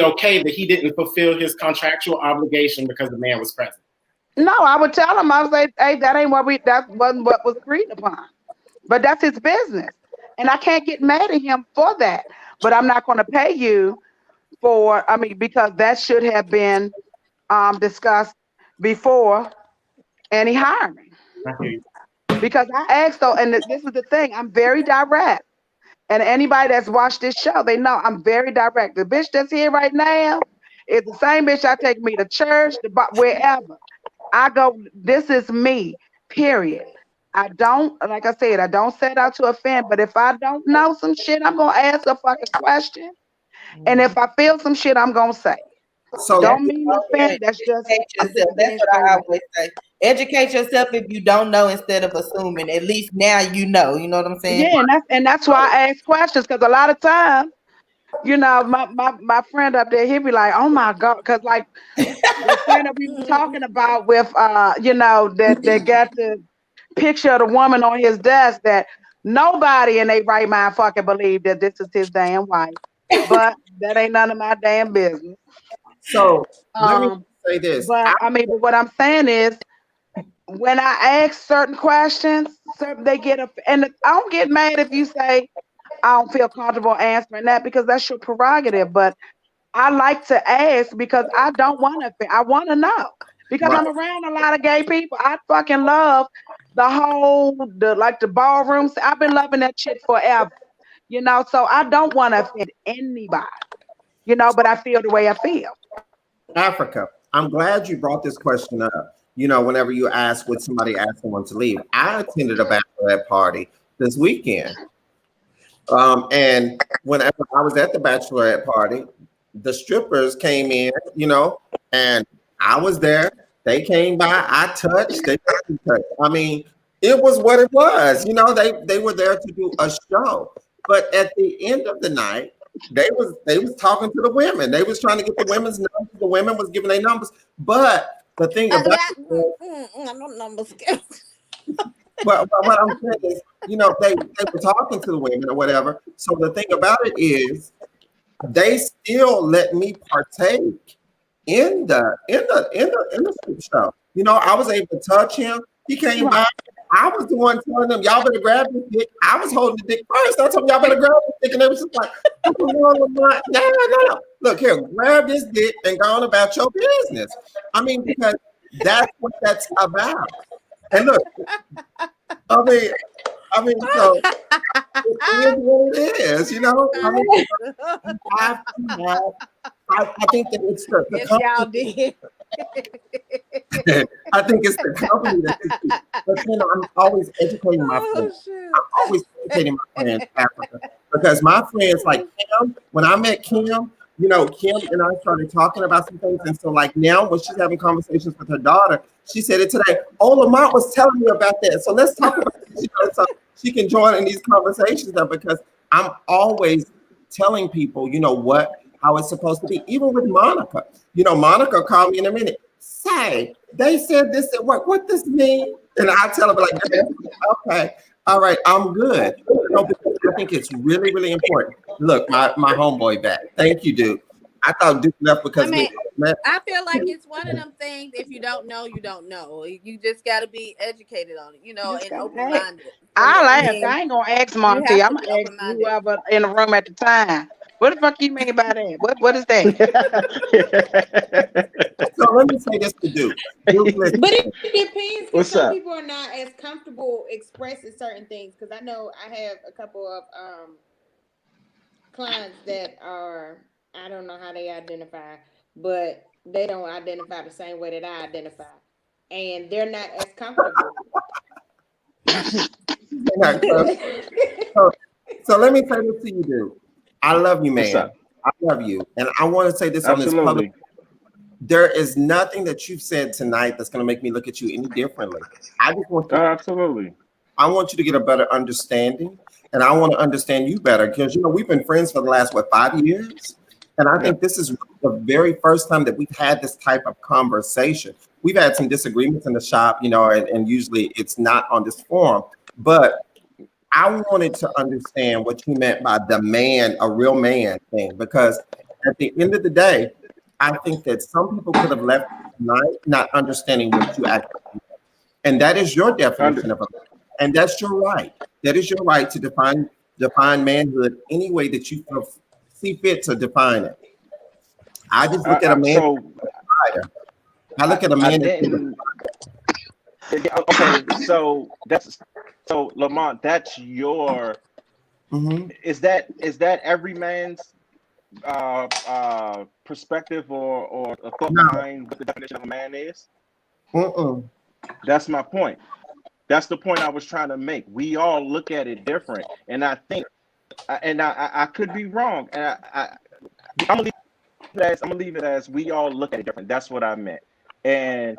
okay that he didn't fulfill his contractual obligation because the man was present? No, I would tell him. I would say, "Hey, that wasn't what was agreed upon." But that's his business, and I can't get mad at him for that. But I'm not going to pay you because that should have been discussed before any hiring. Because I asked though, and this is the thing, I'm very direct. And anybody that's watched this show, they know I'm very direct. The bitch that's here right now is the same bitch I take me to church, wherever. I go, this is me, period. I don't, like I said, I don't set out to offend, but if I don't know some shit, I'm going to ask a fucking question. And if I feel some shit, I'm going to say. So don't mean to offend. That's just, yourself. That's what I always say. Educate yourself if you don't know instead of assuming. At least now you know. You know what I'm saying? Yeah, and that's why I ask questions, because a lot of times, my friend up there, he'd be like, "Oh my God," because like the friend that we were talking about with, that got the picture of the woman on his desk, that nobody in their right mind fucking believe that this is his damn wife, but that ain't none of my damn business. So let me say this. But but what I'm saying is, when I ask certain questions, they get and I don't get mad if you say I don't feel comfortable answering that, because that's your prerogative. But I like to ask because I don't want to. I want to know, because I'm around a lot of gay people. I fucking love the ballrooms. I've been loving that shit forever, So I don't want to offend anybody, But I feel the way I feel. Africa, I'm glad you brought this question up. Whenever you ask, would somebody ask someone to leave? I attended a bachelorette party this weekend. And whenever I was at the bachelorette party, the strippers came in, and I was there. They came by, I touched, they touched. I mean, it was what it was. They were there to do a show. But at the end of the night, they was talking to the women. They was trying to get the women's numbers. The women was giving their numbers. But the thing about but what I'm saying is, they were talking to the women or whatever. So the thing about it is, they still let me partake in the strip show. I was able to touch him. He came by. I was the one telling them, y'all better grab this dick. I was holding the dick first. I told them, y'all better grab this dick. And they was just like, no. Look here, grab this dick and go on about your business. I mean, because that's what that's about. And look, I mean, so it is what it is, I think that it's the company. I think it's the company that but I'm always educating my friends. I'm always educating my friends, Africa, because my friends like Kim, when I met Kim, Kim and I started talking about some things. And so like now when she's having conversations with her daughter, she said it today. Oh, Lamont was telling me about that. So let's talk about it. So she can join in these conversations now, because I'm always telling people, how it's supposed to be. Even with Monica. Monica called me in a minute. Say, they said this at work. What this mean? And I tell her like, okay, all right, I'm good. Because I think it's really, really important. Look, my homeboy back. Thank you, dude. I thought Duke left because I mean, we. I feel like it's one of them things. If you don't know, you don't know. You just got to be educated on it, and open minded. I laughed. I ain't gonna ask You Montee. have I'm to be gonna ask open minded. whoever in the room at the time. What the fuck you mean by that? What is that? So let me say this to Duke. Duke, listen. But it depends because What's some up? people are not as comfortable expressing certain things. Because I know I have a couple of clients that are, I don't know how they identify, but they don't identify the same way that I identify, and they're not as comfortable. So let me say this to you, Duke. I love you, What's man. up? I love you, and I want to say this on this public. Absolutely. There is nothing that you've said tonight that's going to make me look at you any differently. I just want you. Absolutely. I want you to get a better understanding, and I want to understand you better because we've been friends for the last 5 years, and I think this is the very first time that we've had this type of conversation. We've had some disagreements in the shop, and usually it's not on this forum, but I wanted to understand what you meant by the man, a real man thing, because at the end of the day, I think that some people could have left tonight not understanding what you actually meant. And that is your definition of a man. And that's your right. That is your right to define manhood any way that you see fit to define it. I just look at a man. I look at a man. Okay, so Lamont, that's your. Is that every man's perspective or a thought behind what the definition of a man is? That's my point. That's the point I was trying to make. We all look at it different, and I think, and I could be wrong, and I'm gonna leave it as we all look at it different. That's what I meant. And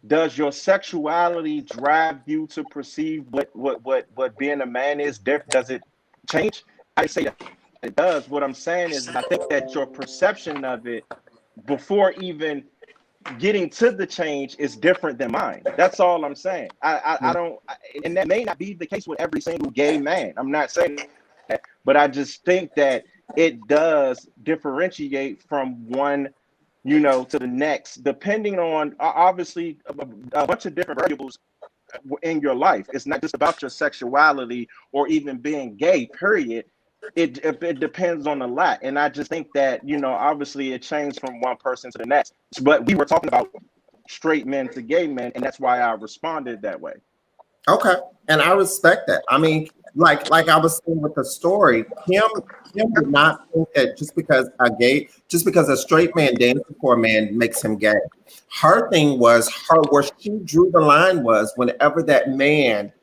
does your sexuality drive you to perceive what being a man is different? Does it change? I say that it does. What I'm saying is I think that your perception of it before even getting to the change is different than mine. That's all I'm saying. I don't, and that may not be the case with every single gay man. I'm not saying that, but I just think that it does differentiate from one, to the next, depending on obviously a bunch of different variables in your life. It's not just about your sexuality or even being gay, period. It depends on a lot. And I just think that, obviously it changed from one person to the next. But we were talking about straight men to gay men, and that's why I responded that way. Okay. And I respect that. I mean, like I was saying with the story, Kim did not think that just because a straight man dancing for a man makes him gay. Her thing was where she drew the line was whenever that man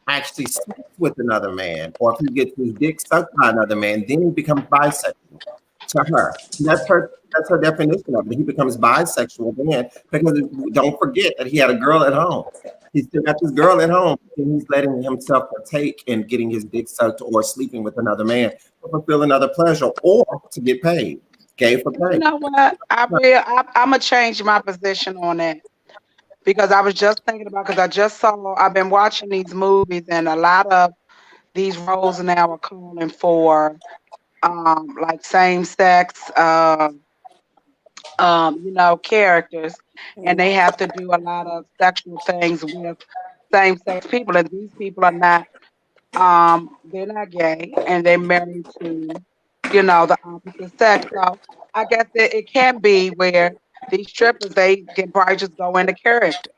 actually sleeps with another man, or if he gets his dick sucked by another man, then he becomes bisexual to her. That's her definition of it. He becomes bisexual then, because don't forget that he had a girl at home. He's still got this girl at home, and he's letting himself partake in getting his dick sucked or sleeping with another man to fulfill another pleasure or to get paid. Gay for pay. You know what? I'm gonna change my position on that because I was just thinking about I've been watching these movies, and a lot of these roles now are calling for like same sex characters, and they have to do a lot of sexual things with same sex people, and these people are not they're not gay, and they're married to the opposite sex. So I guess it can be where these strippers, they can probably just go into character.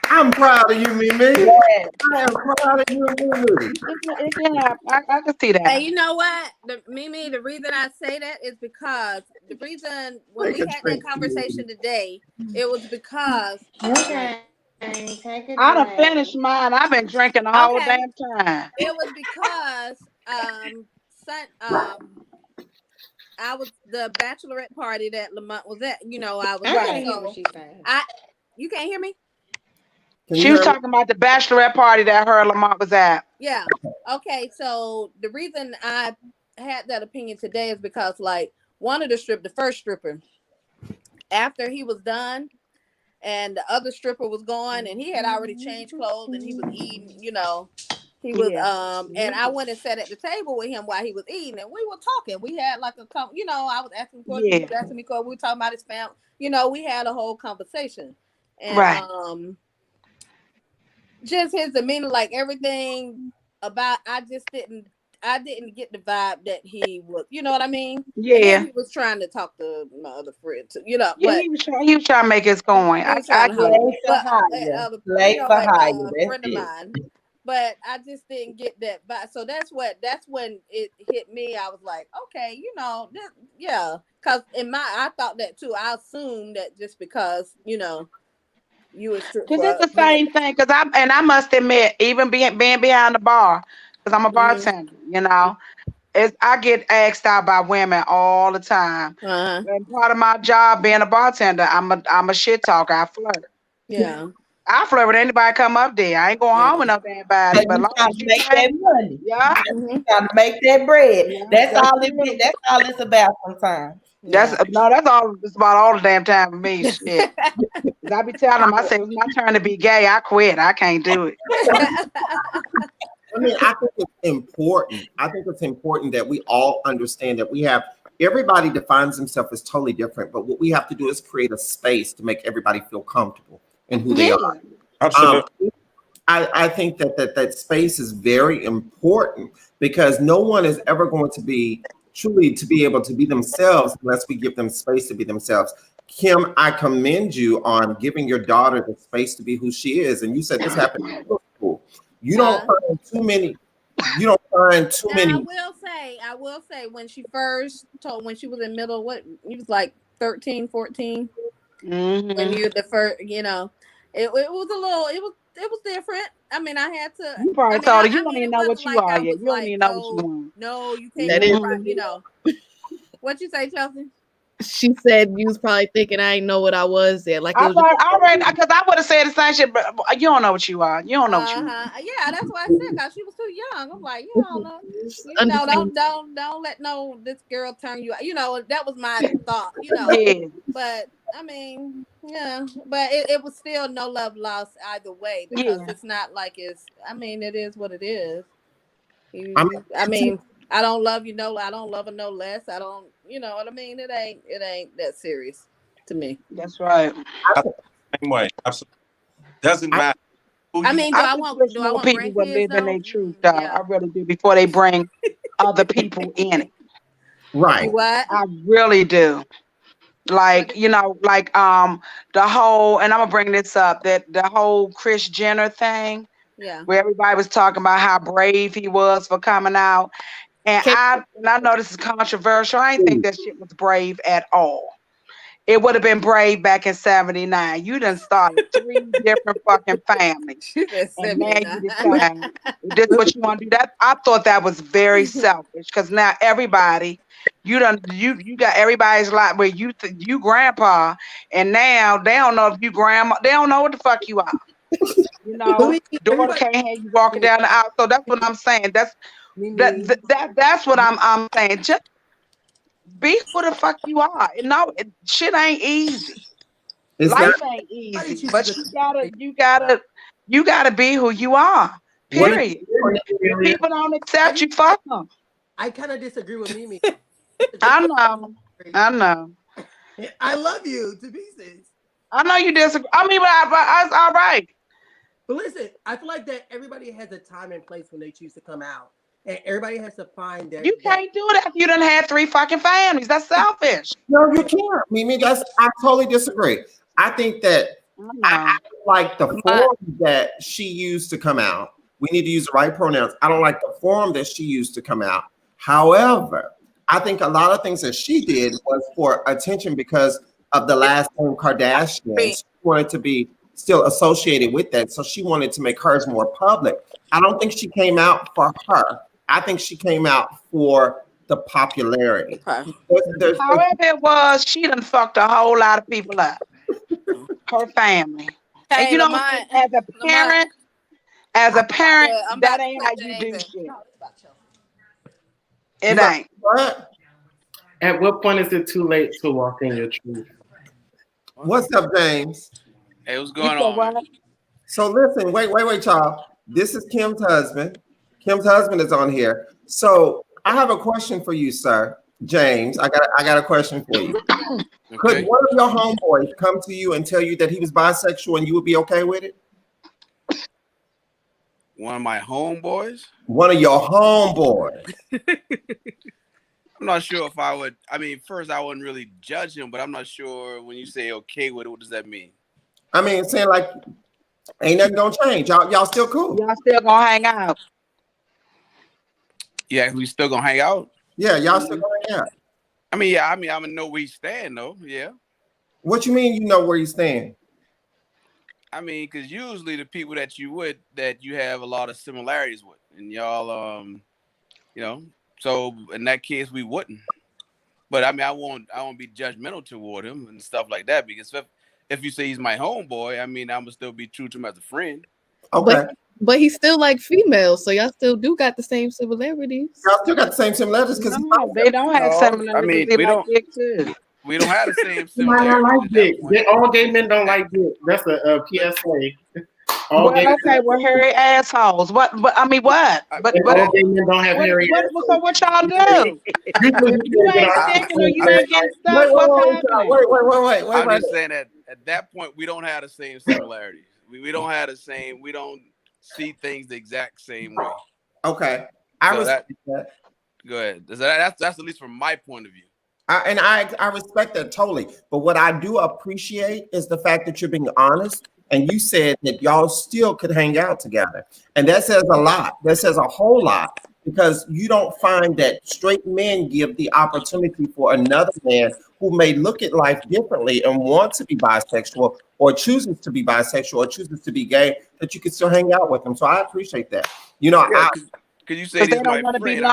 I'm proud of you, Mimi. Yes. I am proud of you, Mimi. It can happen. I can see that. And you know what, Mimi, the reason I say that is because the reason when we had that conversation today, it was because I done finished mine. I've been drinking the whole damn time. It was because I was the bachelorette party that Lamont was at. I was I can't hear what she's saying. You can't hear me? She was talking about the bachelorette party that her and Lamont was at. Yeah. Okay. So the reason I had that opinion today is because, like, the first stripper, after he was done and the other stripper was gone and he had already changed clothes and he was eating, He was Yeah. and I went and sat at the table with him while he was eating, and we were talking. We had like I was asking questions, he was asking me questions. We were talking about his family. We had a whole conversation, and Right. just his demeanor, like everything about. I didn't get the vibe that he was. You know what I mean? And then Yeah. he was trying to talk to my other friend too. Yeah, But he was trying to make his coin. he was I trying to get holler. it. For But hire. at Play for hire. a That's friend of it. mine. But I just didn't get that vibe. So that's when it hit me. I was like, okay, yeah. Because I thought that too. I assumed that just because you was Cause it's the same thing. Cause I must admit, even being behind the bar, cause I'm a bartender. I get asked out by women all the time. And part of my job being a bartender, I'm a shit talker. I flirt. Yeah. I flirt with anybody come up there. I ain't going home with no damn body. But You long trying as to you make drink, that money. yeah, You trying to make that bread. yeah, That's that's all true. that's all it's about sometimes. That's no, that's all. It's about all the damn time for me. Shit. 'Cause I be telling them, I say it's my turn to be gay. I quit. I can't do it. I mean, I think it's important. I think it's important that we all understand that everybody defines themselves as totally different, but what we have to do is create a space to make everybody feel comfortable in who they are. Absolutely. I think that space is very important because no one is ever going to be truly to be able to be themselves unless we give them space to be themselves. Kim, I commend you on giving your daughter the space to be who she is. And you said this happened in middle school. You don't find too many. You don't find too Now, many. I will say when she was in middle, he was like 13, 14. When you the first, it was a little, it was different. I mean, I had to. You probably I mean, told her you don't it even know what wasn't you like are I yet. was You don't like, even know what you want. no, you can't That be is around. What you say, Chelsea? She said you was probably thinking I didn't know what I was there. Like it I was just already because I would have said the same shit, but you don't know what you are. You don't know what you want. Yeah, that's why I said because she was too young. I'm like, you don't know. understand. Don't let this girl turn you out. That was my thought. Yeah. But I mean, yeah, but it was still no love lost either way because Yeah. it's not like it is what it is. I I mean, I don't love you I don't love her no less. I don't, you know what I mean? It ain't that serious to me. That's right. Same way. Absolutely. Doesn't matter who I you mean, I just wish do I more want people would grandkids live in though? their truth, though. Yeah. I really do before they bring other people in it. right. You what? I really do. Like, the whole, and I'm gonna bring this up, that the whole Kris Jenner thing, Yeah. where everybody was talking about how brave he was for coming out. And I know this is controversial. I didn't think that shit was brave at all. It would have been brave back in 79. You done started 3 different fucking families. She said And now 79. you decide this what you want to do. That I thought that was very selfish because now everybody, you got everybody's like where you grandpa, and now they don't know if you grandma, they don't know what the fuck you are. Daughter can't have you walking down the aisle. So that's what I'm saying. That's what I'm saying. Just be who the fuck you are. No, shit ain't easy. It's not. Life ain't easy, but you gotta be who you are. What Period. If people don't accept you, fuck them. I kind of disagree with Mimi. I know. I love you to pieces. I know you disagree. I mean, but it's all right. But listen, I feel like that everybody has a time and place when they choose to come out. And everybody has to find their. You can't do that if you done had 3 fucking families. That's selfish. No, you can't. Mimi, I totally disagree. I think that I like the form that she used to come out. We need to use the right pronouns. I don't like the form that she used to come out. However, I think a lot of things that she did was for attention because of the last name Kardashian. She wanted to be still associated with that. So she wanted to make hers more public. I don't think she came out for her. I think she came out for the popularity. Okay. However it was, she done fucked a whole lot of people up. Her family. Hey, And you know, Lamont, as a parent, I'm about that to ain't put how you do James shit. You It got ain't. what? At what point is it too late to walk in your truth? What's up, James? Hey, what's You going said on, man? what? So listen, wait, y'all. This is Kim's husband. Kim's husband is on here. So I have a question for you, sir. James, I got a question for you. Could Okay. one of your homeboys come to you and tell you that he was bisexual and you would be okay with it? One of my homeboys. One of your homeboys. I'm not sure if I would. I mean, first I wouldn't really judge him, but I'm not sure when you say okay with it. What does that mean? I mean, saying like, ain't nothing gonna change. Y'all still cool. Y'all still gonna hang out. Yeah, we still gonna hang out. Yeah, y'all still gonna hang out. I mean, yeah. I mean, I'm gonna know where you stand, though. Yeah. What you mean? You know where you stand? I mean, because usually the people that you have a lot of similarities with, and y'all, so in that case we wouldn't. But I mean, I won't be judgmental toward him and stuff like that, because if you say he's my homeboy, I mean, I'm gonna still be true to him as a friend. Okay. But he's still like females, so y'all still do got the same similarities. Y'all still got the same similarities because they don't have similarities. I mean, They we like don't. dick too. We don't have the same You might not similarities. like dick. All gay men don't like dick. That's a PSA. All Well, gay okay, we're hairy assholes. What? I mean, what? But all gay men don't have hairy so what y'all do? If you ain't sticking or you ain't getting stuck, what's happening? Wait. I'm just saying that at that point we don't have the same similarities. We don't have the same. We don't see things the exact same way. Okay, I respect that. Go ahead. That's at least from my point of view. I respect that totally. But what I do appreciate is the fact that you're being honest. And you said that y'all still could hang out together. And that says a lot. That says a whole lot, because you don't find that straight men give the opportunity for another man who may look at life differently and want to be bisexual or chooses to be bisexual or chooses to be gay, that you can still hang out with them. So I appreciate that. You know, yeah, because you say he's my friend.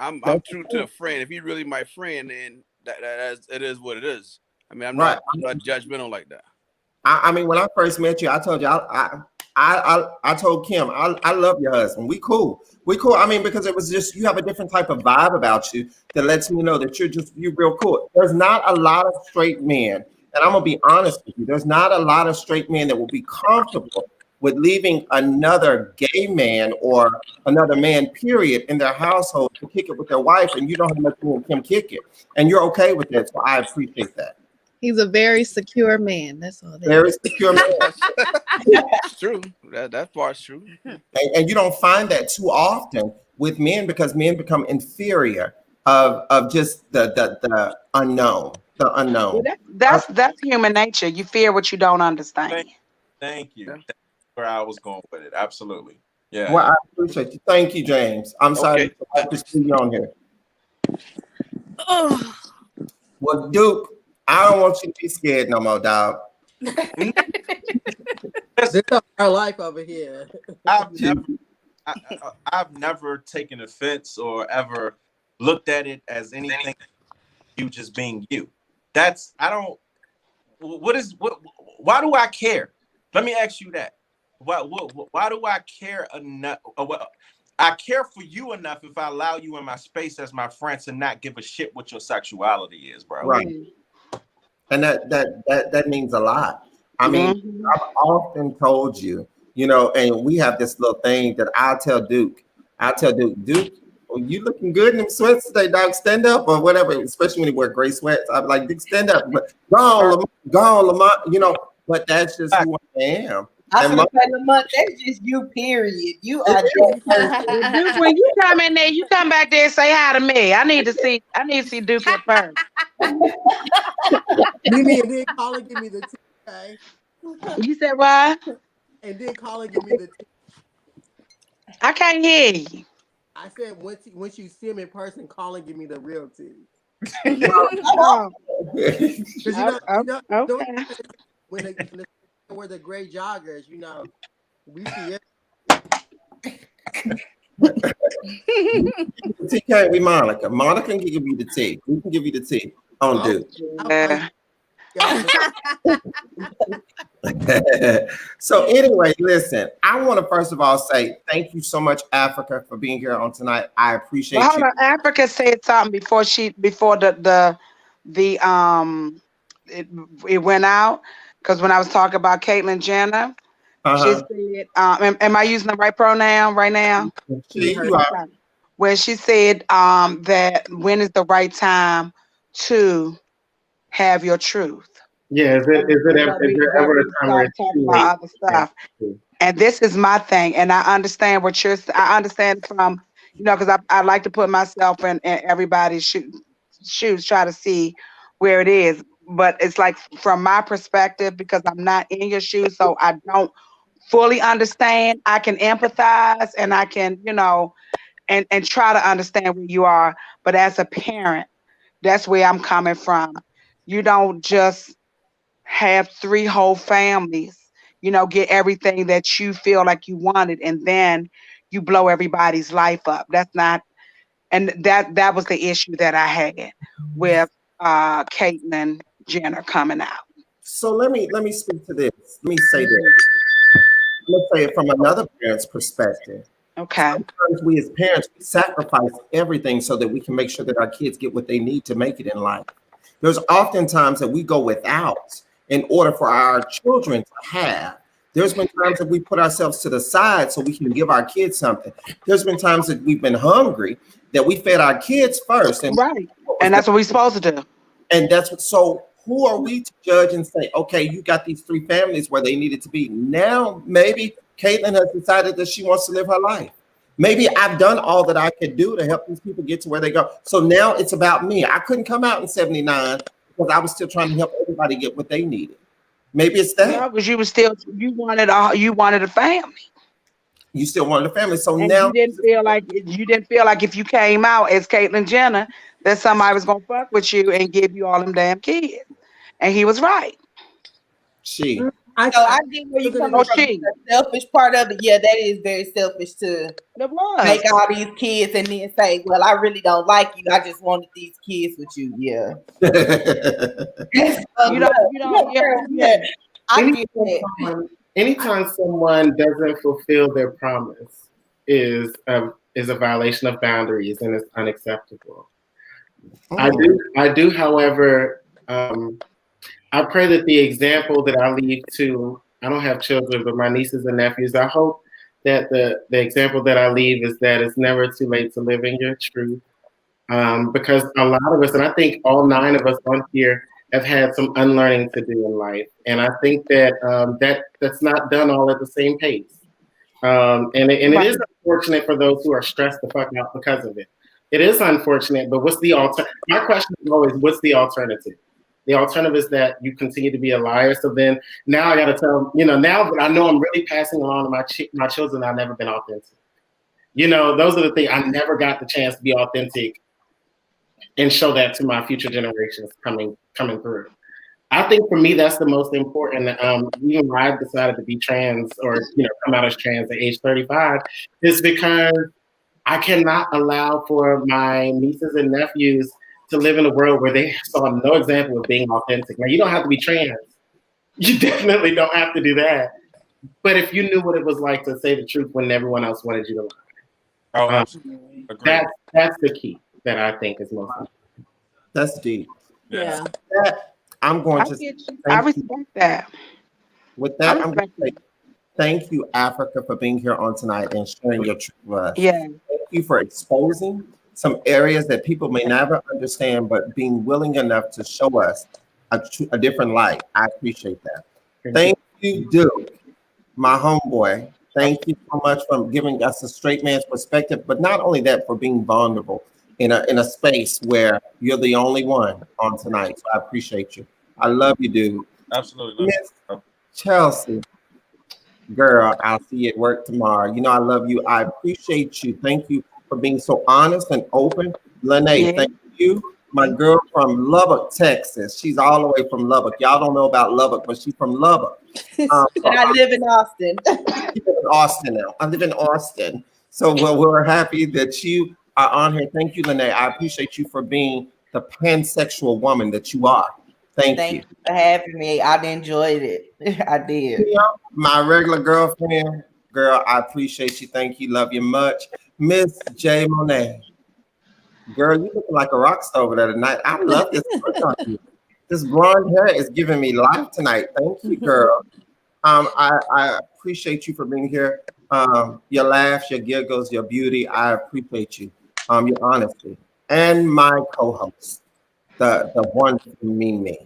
I'm true to a friend. If he's really my friend, then it is what it is. I mean, I'm not judgmental like that. I mean, when I first met you, I told you I told Kim I love your husband. We cool. I mean, because it was just you have a different type of vibe about you that lets me know that you're real cool. There's not a lot of straight men, and I'm gonna be honest with you. There's not a lot of straight men that will be comfortable with leaving another gay man or another man, period, in their household to kick it with their wife, and you know how much me and Kim kick it, and you're okay with that. So I appreciate that. He's a very secure man. That's all. Very secure man. It's true. That part's true. And you don't find that too often with men, because men become inferior of just the unknown. The unknown. Well, that's human nature. You fear what you don't understand. Thank you. That's where I was going with it. Absolutely. Yeah. Well, I appreciate you. Thank you, James. I'm sorry to see you on here. Oh. Well, Duke, I don't want you to be scared no more, dog. This is our life over here. I've never taken offense or ever looked at it as anything you just being you. Why do I care? Let me ask you that. Why do I care enough? I care for you enough if I allow you in my space as my friend to not give a shit what your sexuality is, bro. Right. And that means a lot. I mean, I've often told you, and we have this little thing that I'll tell Duke, Duke, well, you looking good in them sweats today, dog. Stand up or whatever, especially when you wear gray sweats. I'm like, Duke, stand up. Go on, Lamont, but that's just who I am. I was gonna say, Lamont, that's just you, period. You are just Duke, when you come in there, you come back there and say hi to me. I need to see Duke at first. Mimi, and then call and give me the tea, okay? You said what? And then call and give me the tea. I can't hear you. I said once you see him in person, call and give me the real tea. When they wear the gray joggers, we see it. Tea can't be Monica. Monica can give you the tea. We can give you the tea on Duke. So anyway, listen, I want to first of all say thank you so much, Africa, for being here on tonight. I appreciate you. Africa said something before it went out, because when I was talking about Caitlyn Jenner, She Uh-huh. said, am I using the right pronoun right now? You are. When she said that when is the right time to have your truth. Yeah, is there That ever a we time where start it's talking too late? about other stuff. And this is my thing. And I understand what I understand from, because I like to put myself in everybody's shoes, try to see where it is. But it's like from my perspective, because I'm not in your shoes, so I don't fully understand. I can empathize and I can, and try to understand where you are. But as a parent, that's where I'm coming from. You don't just have 3 whole families, get everything that you feel like you wanted, and then you blow everybody's life up. That's not, and that was the issue that I had with Caitlyn Jenner coming out. So let me speak to this. Let me say this. Let's say it from another parent's perspective. Okay. Sometimes we as parents we sacrifice everything so that we can make sure that our kids get what they need to make it in life. There's oftentimes that we go without in order for our children to have. There's been times that we put ourselves to the side so we can give our kids something. There's been times that we've been hungry that we fed our kids first. Right. And that's what we're supposed to do. And that's what, so who are we to judge and say, okay, you got these 3 families where they needed to be. Now, maybe Caitlyn has decided that she wants to live her life. Maybe I've done all that I could do to help these people get to where they go. So now it's about me. I couldn't come out in 79 because I was still trying to help everybody get what they needed. Maybe it's that. Yeah, because you wanted a family. You still wanted a family. So and now you didn't feel like if you came out as Caitlyn Jenner that somebody was gonna fuck with you and give you all them damn kids. And he was right. She. I get where you coming from. The selfish part of it, yeah, that is very selfish to make all these kids and then say, "Well, I really don't like you. I just wanted these kids with you." Yeah. Anytime someone doesn't fulfill their promise is a violation of boundaries and it's unacceptable. I do, however, I pray that the example that I leave to, I don't have children, but my nieces and nephews, I hope that the example that I leave is that it's never too late to live in your truth. Because a lot of us, and I think all 9 of us on here have had some unlearning to do in life. And I think that that's not done all at the same pace. And it is unfortunate for those who are stressed the fuck out because of it. It is unfortunate, but what's the alternative? My question is always, what's the alternative? The alternative is that you continue to be a liar. So then now I got to tell, now that I know I'm really passing along to my children, I've never been authentic. Those are the things. I never got the chance to be authentic and show that to my future generations coming through. I think for me, that's the most important. Even when I decided to be trans or, come out as trans at age 35 is because I cannot allow for my nieces and nephews to live in a world where they saw no example of being authentic. Now, you don't have to be trans. You definitely don't have to do that. But if you knew what it was like to say the truth when everyone else wanted you to lie. Oh, absolutely. That's the key that I think is most important. That's deep. Yeah. I'm going to I respect that. With that, I'm going to say thank you, Africa, for being here on tonight and sharing your truth with us. Yeah. Thank you for exposing some areas that people may never understand, but being willing enough to show us a different light. I appreciate that. Thank you, Duke, my homeboy. Thank you so much for giving us a straight man's perspective, but not only that, for being vulnerable in a space where you're the only one on tonight. So I appreciate you. I love you, dude. Absolutely. Miss Chelsea, girl, I'll see you at work tomorrow. I love you. I appreciate you. Thank you for being so honest and open. Lene, thank you. My girl from Lubbock, Texas. She's all the way from Lubbock. Y'all don't know about Lubbock, but she's from Lubbock. And I live in Austin. You live in Austin now. I live in Austin. So we're happy that you are on here. Thank you, Lene. I appreciate you for being the pansexual woman that you are. Thank you for having me. I enjoyed it. I did. My regular girlfriend, girl, I appreciate you. Thank you. Love you much. Miss J. Monet. Girl, you looking like a rock star over there tonight. I love this. This blonde hair is giving me life tonight. Thank you, girl. I appreciate you for being here. Your laughs, your giggles, your beauty. I appreciate you. Your honesty. And my co-host, the one me.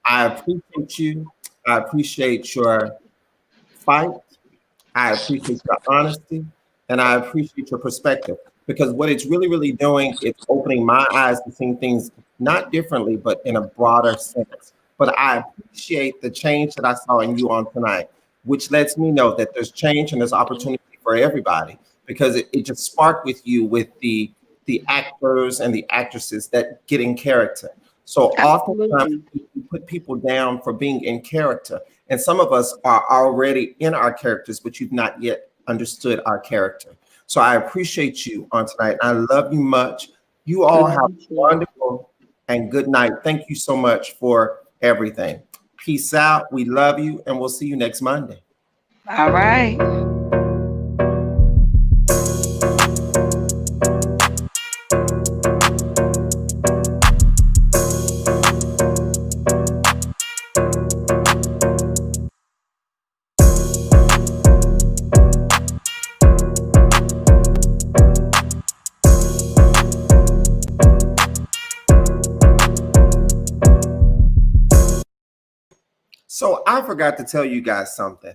I appreciate you. I appreciate your fight. I appreciate your honesty, and I appreciate your perspective, because what it's really, really doing is opening my eyes to seeing things not differently, but in a broader sense. But I appreciate the change that I saw in you on tonight, which lets me know that there's change and there's opportunity for everybody, because it just sparked with you with the actors and the actresses that get in character. So oftentimes we put people down for being in character. And some of us are already in our characters, but you've not yet understood our character. So I appreciate you on tonight. I love you much. You all have a wonderful and good night. Thank you so much for everything. Peace out. We love you, and we'll see you next Monday. All right. So I forgot to tell you guys something.